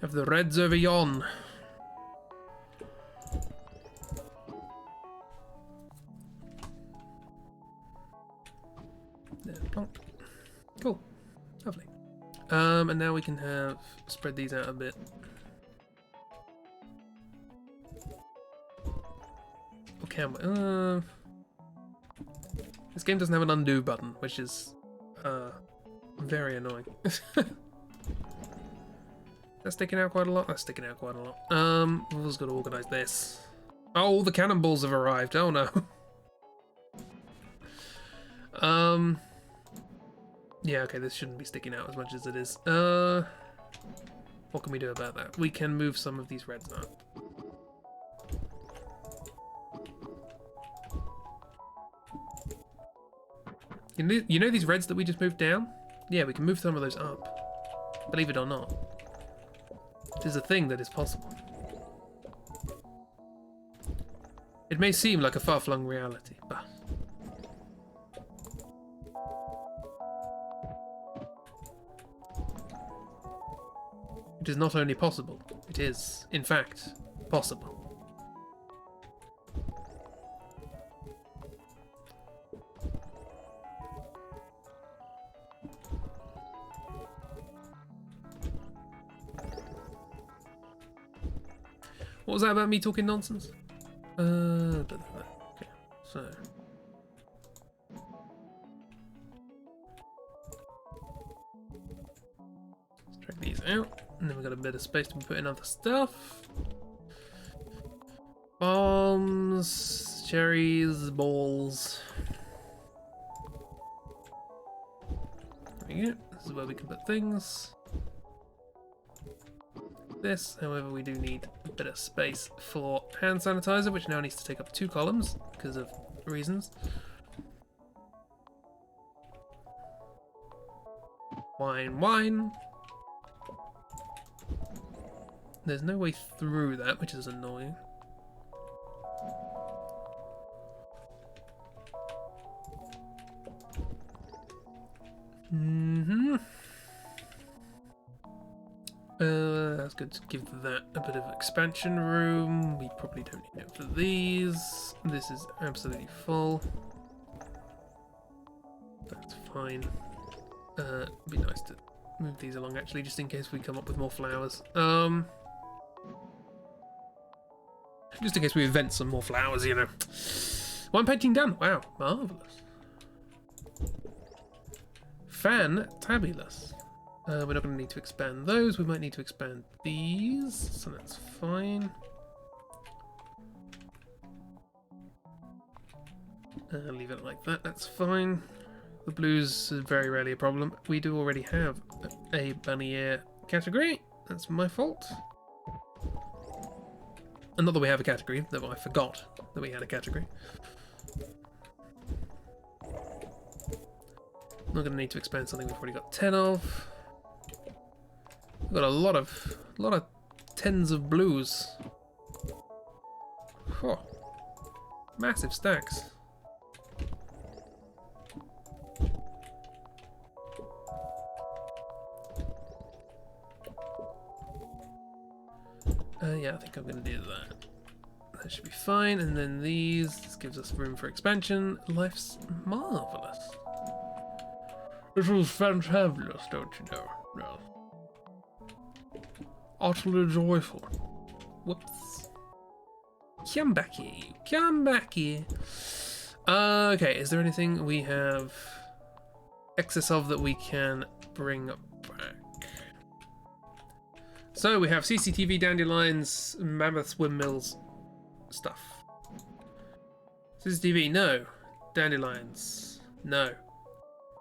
Have the reds over yon. There, plonk. Cool. Lovely. And now we can have spread these out a bit. Or can we? This game doesn't have an undo button, which is very annoying. That's sticking out quite a lot. That's sticking out quite a lot. We've also got to organise this. Oh, the cannonballs have arrived. Oh no. Yeah, okay, this shouldn't be sticking out as much as it is. What can we do about that? We can move some of these reds up. You know these reds that we just moved down? Yeah, we can move some of those up. Believe it or not. It is a thing that is possible. It may seem like a far-flung reality, but... it is not only possible, it is, in fact, possible. What was that about me talking nonsense? Okay, so... let's drag these out, and then we've got a bit of space to put in other stuff. Bombs, cherries, balls. There we go. This is where we can put things. This, however, we do need a bit of space for hand sanitizer, which now needs to take up 2 columns because of reasons. Wine, wine. There's no way through that, which is annoying. That's good to give that a bit of expansion room. We probably don't need it for these. This is absolutely full. That's fine. It'd be nice to move these along actually, just in case we come up with more flowers. Just in case we invent some more flowers, you know. One painting done. Wow, marvelous. Fantabulous. We're not going to need to expand those. We might need to expand these, so that's fine. Leave it like that. That's fine. The blues is very rarely a problem. We do already have a bunny ear category. That's my fault. And not that we have a category, though I forgot that we had a category. Not going to need to expand something we've already got 10 of. We've got a lot of tens of blues. Oh, massive stacks. Yeah, I think I'm going to do that. That should be fine. And then this gives us room for expansion. Life's marvelous. This is fantabulous, don't you know? No. Utterly joyful. Whoops. Come back here, you. Come back here. Okay, is there anything we have excess of that we can bring back? So we have CCTV, dandelions, mammoth windmills stuff. CCTV, no. Dandelions, no.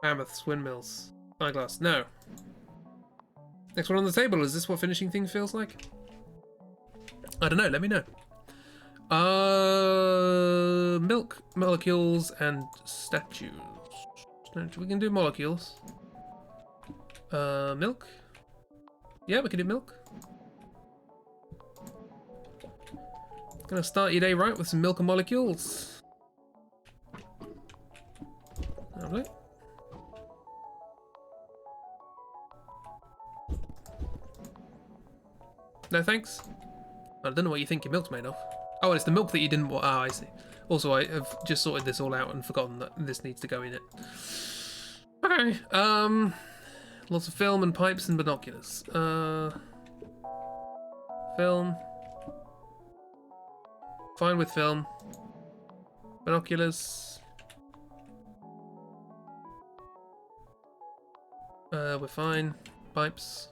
Mammoths, windmills, eyeglass, no. Next one on the table, is this what finishing things feels like? I don't know, let me know. Milk, molecules, and statues. We can do molecules. Milk? Yeah, we can do milk. Gonna start your day right with some milk and molecules. Lovely. No thanks. I don't know what you think your milk's made of. Oh, it's the milk that you didn't want. Oh, I see. Also, I have just sorted this all out and forgotten that this needs to go in it. Okay. Lots of film and pipes and binoculars. Film. Fine with film. Binoculars. We're fine. Pipes.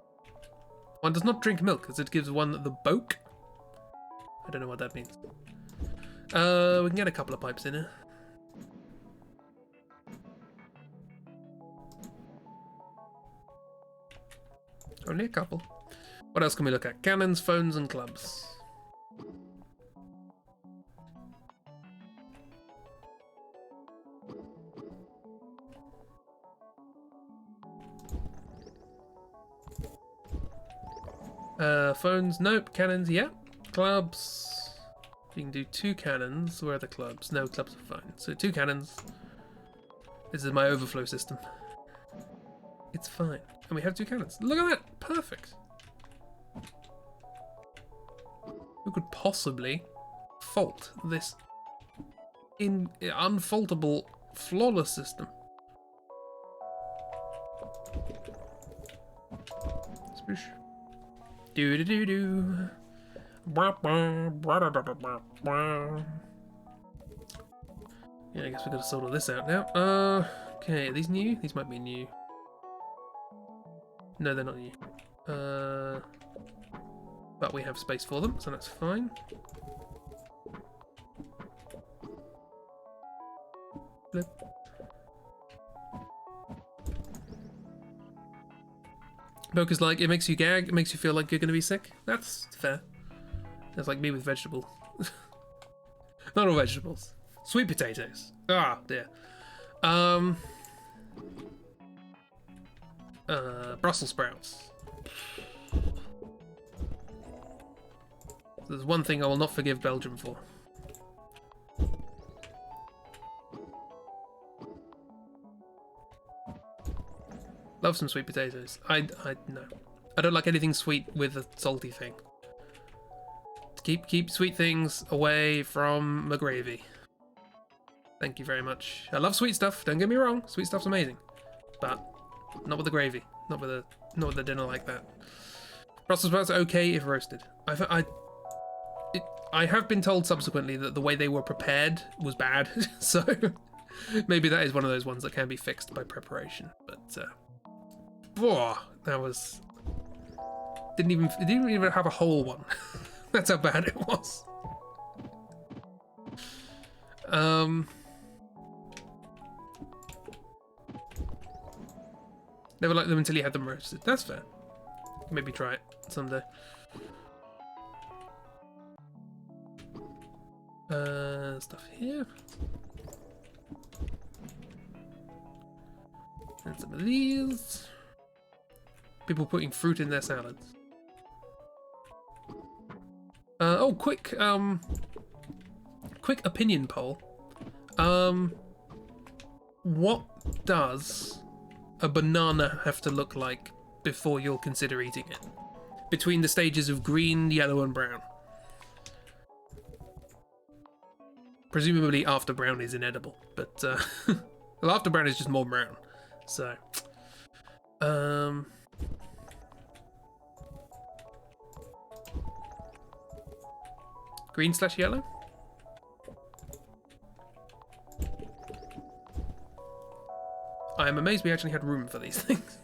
One does not drink milk as it gives one the boke. I don't know what that means. We can get a couple of pipes in here. Only a couple. What else can we look at? Cannons, phones, and clubs. Phones, nope. Cannons, yeah. Clubs. You can do 2 cannons. Where are the clubs? No, clubs are fine. So 2 cannons. This is my overflow system. It's fine. And we have 2 cannons. Look at that! Perfect. Who could possibly fault this unfaultable, flawless system? Sploosh. Do-do-do-do. Yeah, I guess we've got to sort all this out now. Okay, are these new? These might be new. No, they're not new. But we have space for them, so that's fine. Blip. Boker's like, it makes you gag, it makes you feel like you're going to be sick. That's fair. That's like me with vegetables. Not all vegetables. Sweet potatoes. Ah, dear. Brussels sprouts. There's one thing I will not forgive Belgium for. Love some sweet potatoes. No. I don't like anything sweet with a salty thing. Keep sweet things away from the gravy. Thank you very much. I love sweet stuff. Don't get me wrong. Sweet stuff's amazing, but not with the gravy. Not with a dinner like that. Brussels sprouts are okay if roasted. I have been told subsequently that the way they were prepared was bad, so maybe that is one of those ones that can be fixed by preparation. But that was it didn't even have a whole one. That's how bad it was. Never liked them until you had them roasted. That's fair. Maybe try it someday. Stuff here. And some of these. People putting fruit in their salads. Oh, quick opinion poll. What does a banana have to look like before you'll consider eating it? Between the stages of green, yellow, and brown. Presumably after brown is inedible, but well, after brown is just more brown. So, green/yellow. I am amazed we actually had room for these things.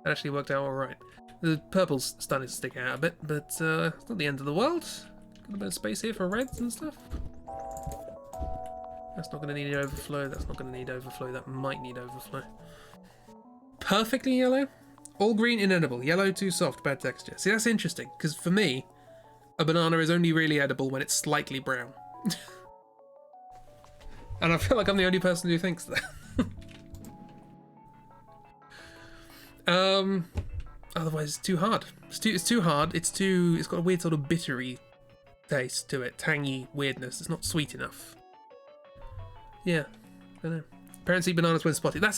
That actually worked out alright. The purple's starting to stick out a bit, but it's not the end of the world. Got a bit of space here for reds and stuff. That's not going to need overflow. That's not going to need overflow. That might need overflow. Perfectly yellow. All green, inedible. Yellow, too soft, bad texture. See, that's interesting, because for me, a banana is only really edible when it's slightly brown. And I feel like I'm the only person who thinks that. Otherwise it's too hard. It's too hard. It's got a weird sort of bittery taste to it, tangy weirdness. It's not sweet enough. Yeah, I don't know. Parents eat bananas when spotty. That's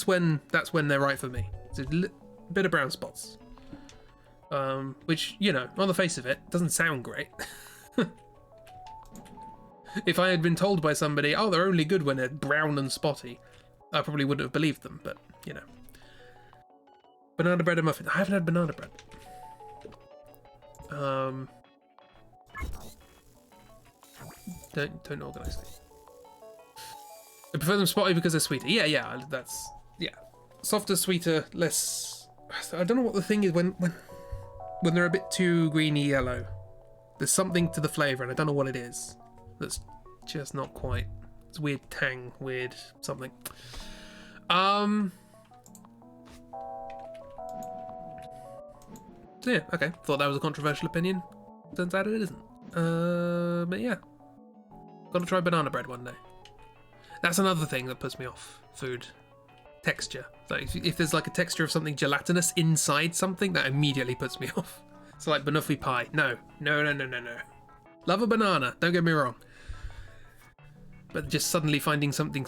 when they're right for me. It's a bit of brown spots. Which, you know, on the face of it, doesn't sound great. If I had been told by somebody, oh, they're only good when they're brown and spotty, I probably wouldn't have believed them, but, you know. Banana bread and muffins. I haven't had banana bread. Don't organise things. I prefer them spotty because they're sweeter. Yeah, that's... Yeah. Softer, sweeter, less... I don't know what the thing is when they're a bit too greeny yellow. There's something to the flavour, and I don't know what it is. That's just not quite. It's weird tang, weird something. So yeah, okay. Thought that was a controversial opinion. Turns out it isn't. But yeah. Gotta try banana bread one day. That's another thing that puts me off food. Texture. Like if there's like a texture of something gelatinous inside something, that immediately puts me off. So like banoffee pie. No. Love a banana, don't get me wrong. But just suddenly finding something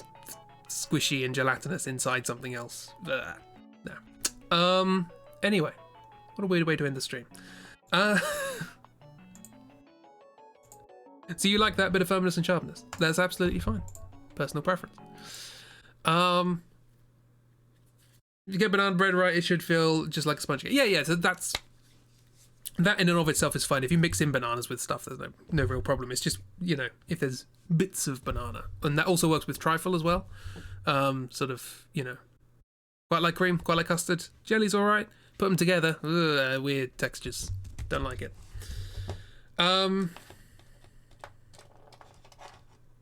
squishy and gelatinous inside something else. No. Anyway. What a weird way to end the stream. So you like that bit of firmness and sharpness? That's absolutely fine. Personal preference. If you get banana bread right, it should feel just like a sponge cake. Yeah, so that in and of itself is fine. If you mix in bananas with stuff, there's no real problem. It's just, you know, if there's bits of banana. And that also works with trifle as well. Sort of, you know, quite like cream, quite like custard. Jelly's alright. Put them together. Ugh, weird textures. Don't like it.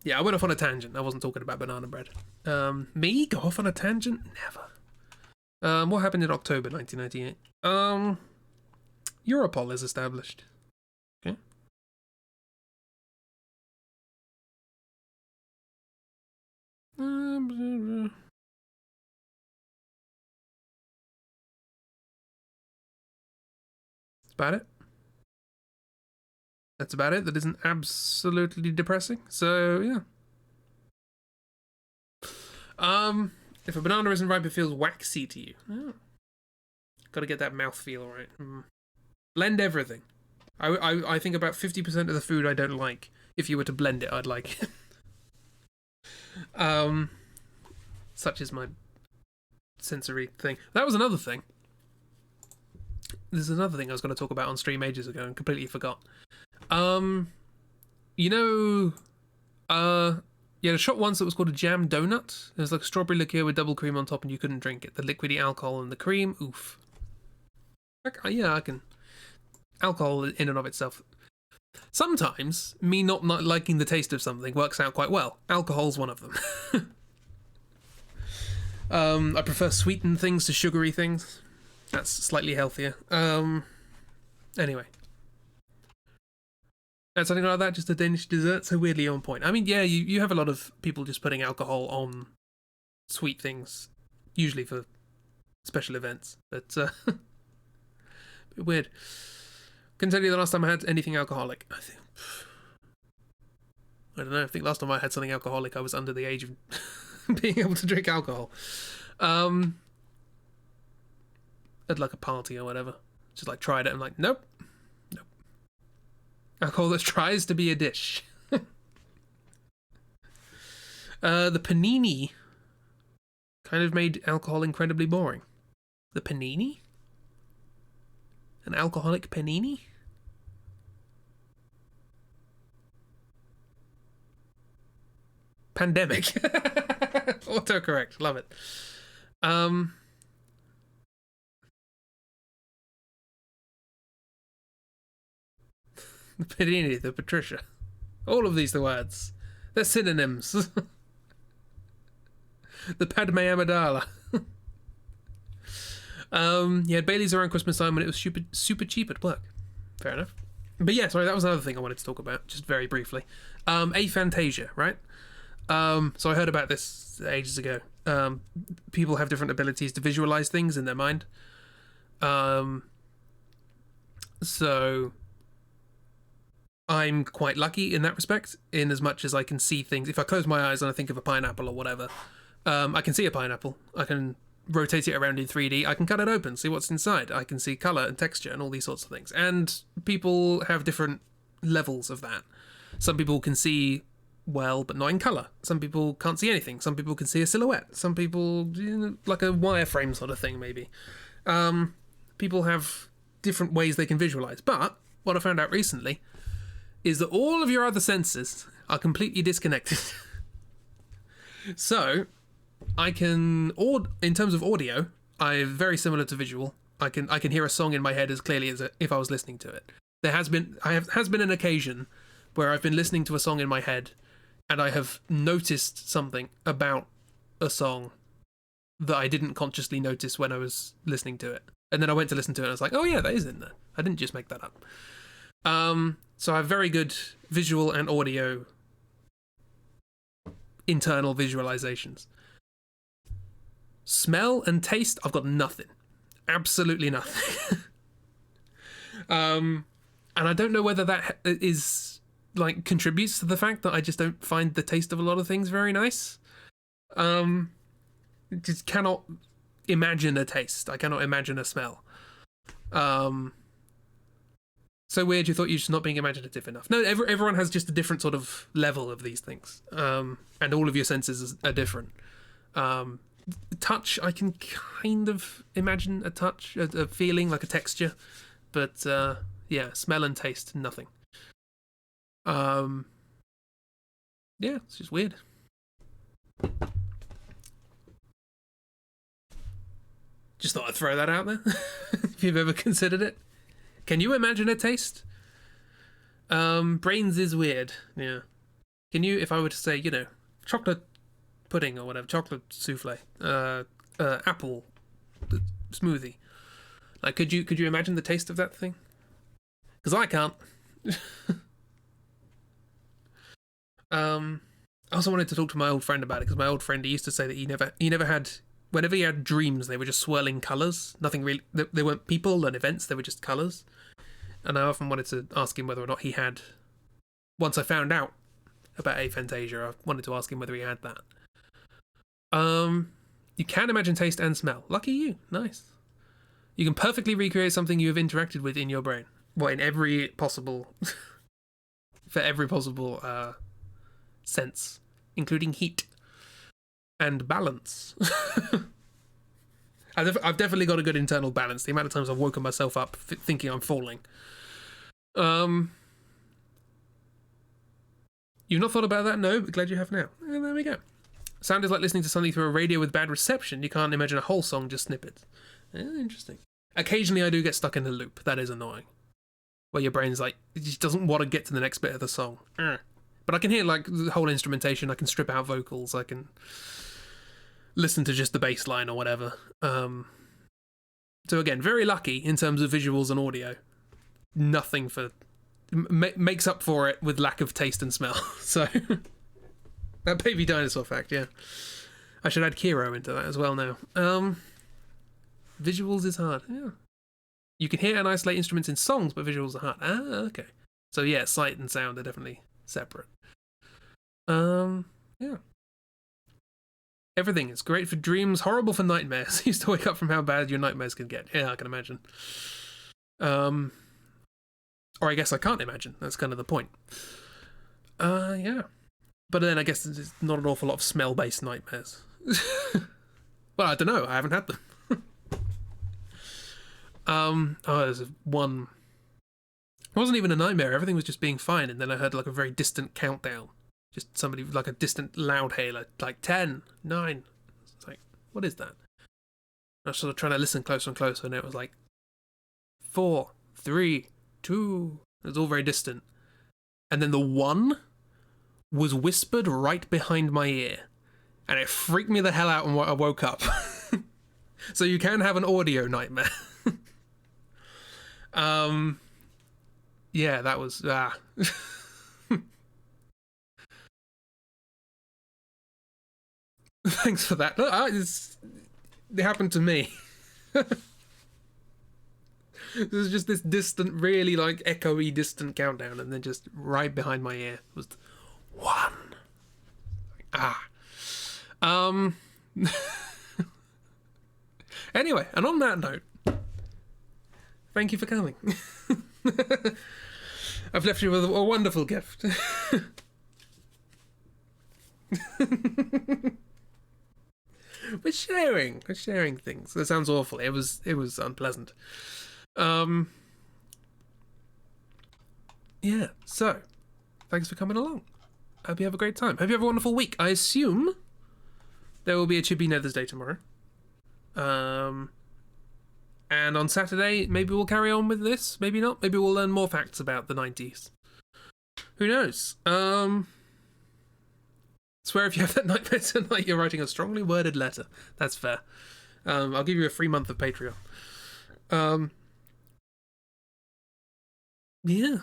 Yeah, I went off on a tangent. I wasn't talking about banana bread. Me? Go off on a tangent? Never. What happened in October 1998? Europol is established. Okay. That's about it. That's about it. That isn't absolutely depressing. So, yeah. If a banana isn't ripe, it feels waxy to you. Oh. Got to get that mouthfeel right. Blend everything. I think about 50% of the food I don't like. If you were to blend it, I'd like it. Such is my sensory thing. That was another thing. There's another thing I was going to talk about on stream ages ago and completely forgot. You know, you had a shot once that was called a jam donut. It was like a strawberry liqueur with double cream on top, and you couldn't drink it. The liquidy alcohol and the cream, oof. Yeah, I can. Alcohol in and of itself. Sometimes me not liking the taste of something works out quite well. Alcohol's one of them. I prefer sweetened things to sugary things. That's slightly healthier. Anyway. And something like that, just a Danish dessert, so weirdly on point. I mean, yeah, you have a lot of people just putting alcohol on sweet things, usually for special events, but a bit weird. Couldn't tell you the last time I had anything alcoholic. I don't know, I think last time I had something alcoholic I was under the age of being able to drink alcohol. At like a party or whatever. Just like tried it and like, nope. Alcohol that tries to be a dish. The panini kind of made alcohol incredibly boring. The panini? An alcoholic panini? Pandemic. Autocorrect. Love it. The Panini, the Patricia. All of these are words. They're synonyms. The Padme Amidala. You had Bailey's around Christmas time when it was super cheap at work. Fair enough. But yeah, sorry, that was another thing I wanted to talk about, just very briefly. Aphantasia, right? So I heard about this ages ago. People have different abilities to visualize things in their mind. So I'm quite lucky in that respect, in as much as I can see things. If I close my eyes and I think of a pineapple or whatever, I can see a pineapple. I can rotate it around in 3D. I can cut it open, see what's inside. I can see color and texture and all these sorts of things. And people have different levels of that. Some people can see well, but not in color. Some people can't see anything. Some people can see a silhouette. Some people, like a wireframe sort of thing, maybe. People have different ways they can visualize. But what I found out recently is that all of your other senses are completely disconnected. So I can, in terms of audio, I'm very similar to visual. I can hear a song in my head as clearly as if I was listening to it. There has been an occasion where I've been listening to a song in my head and I have noticed something about a song that I didn't consciously notice when I was listening to it. And then I went to listen to it and I was like, oh yeah, that is in there. I didn't just make that up. So I have very good visual and audio internal visualizations. Smell and taste, I've got nothing. Absolutely nothing. And I don't know whether that is like contributes to the fact that I just don't find the taste of a lot of things very nice. Just cannot imagine a taste. I cannot imagine a smell. So weird, you thought you're just not being imaginative enough. No, everyone has just a different sort of level of these things. And all of your senses are different. Touch, I can kind of imagine a touch, a feeling, like a texture. But, yeah, smell and taste, nothing. Yeah, it's just weird. Just thought I'd throw that out there. If you've ever considered it. Can you imagine a taste? Brains is weird, yeah. Can you, if I were to say, chocolate pudding or whatever, chocolate souffle, apple smoothie, like, could you imagine the taste of that thing? Because I can't. I also wanted to talk to my old friend about it, because my old friend, he used to say that he never had, whenever he had dreams, they were just swirling colours. Nothing really, they weren't people and events, they were just colours. And I often wanted to ask him whether or not he had, once I found out about aphantasia, I wanted to ask him whether he had that. You can imagine taste and smell. Lucky you. Nice. You can perfectly recreate something you have interacted with in your brain. Well, in every possible... for every possible sense, including heat and balance. I've definitely got a good internal balance. The amount of times I've woken myself up thinking I'm falling. You've not thought about that? No, but glad you have now. And there we go. Sound is like listening to something through a radio with bad reception. You can't imagine a whole song, just snippets. Interesting. Occasionally I do get stuck in a loop. That is annoying. Where your brain's like, it just doesn't want to get to the next bit of the song. But I can hear like the whole instrumentation. I can strip out vocals. I can listen to just the bass line or whatever. So again, very lucky in terms of visuals and audio. Nothing for... makes up for it with lack of taste and smell. So... that baby dinosaur fact, yeah. I should add Kiro into that as well now. Visuals is hard, yeah. You can hear and isolate instruments in songs, but visuals are hard. Okay. So yeah, sight and sound are definitely separate. Yeah. Everything is great for dreams, horrible for nightmares. Used to wake up from how bad your nightmares can get. Yeah, I can imagine. Or I guess I can't imagine. That's kind of the point. Yeah. But then I guess there's not an awful lot of smell-based nightmares. Well, I don't know. I haven't had them. There's one... It wasn't even a nightmare. Everything was just being fine. And then I heard like a very distant countdown. Just somebody, like a distant loud hailer. Like 10, 9. It's like, what is that? I was sort of trying to listen closer and closer. And it was like 4, 3, 2. It was all very distant. And then the 1... was whispered right behind my ear, and it freaked me the hell out when I woke up. So you can have an audio nightmare. Yeah, that was Thanks for that. Look, it happened to me. There's just this distant, really like echoey distant countdown, and then just right behind my ear was 1. Anyway, and on that note, thank you for coming. I've left you with a wonderful gift. We're sharing things. That sounds awful. It was unpleasant. Yeah, so thanks for coming along. Hope you have a great time. Hope you have a wonderful week. I assume there will be a Chibi Nethers Day tomorrow. And on Saturday, maybe we'll carry on with this. Maybe not. Maybe we'll learn more facts about the 90s. Who knows? Swear if you have that nightmare tonight, you're writing a strongly worded letter. That's fair. I'll give you a free month of Patreon. Yeah.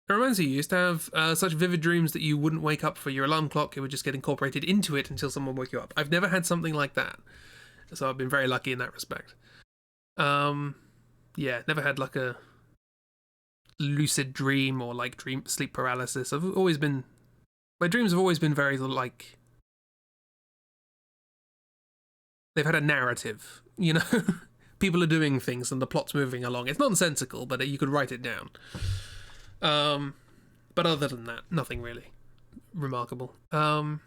It reminds you used to have such vivid dreams that you wouldn't wake up for your alarm clock. It would just get incorporated into it until someone woke you up. I've never had something like that. So I've been very lucky in that respect. Yeah, never had like a lucid dream or like sleep paralysis. My dreams have always been very like, they've had a narrative, you know? People are doing things and the plot's moving along. It's nonsensical, but you could write it down. But other than that, nothing really remarkable. There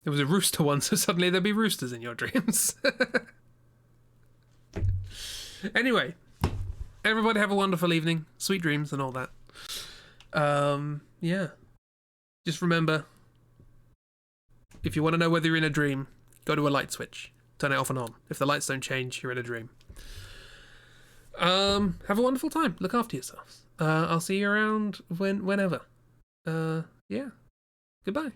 was a rooster once, so suddenly there'd be roosters in your dreams. Anyway, everybody have a wonderful evening. Sweet dreams and all that. Yeah. Just remember, if you want to know whether you're in a dream, go to a light switch. Turn it off and on. If the lights don't change, you're in a dream. Have a wonderful time. Look after yourselves. I'll see you around whenever. Yeah. Goodbye.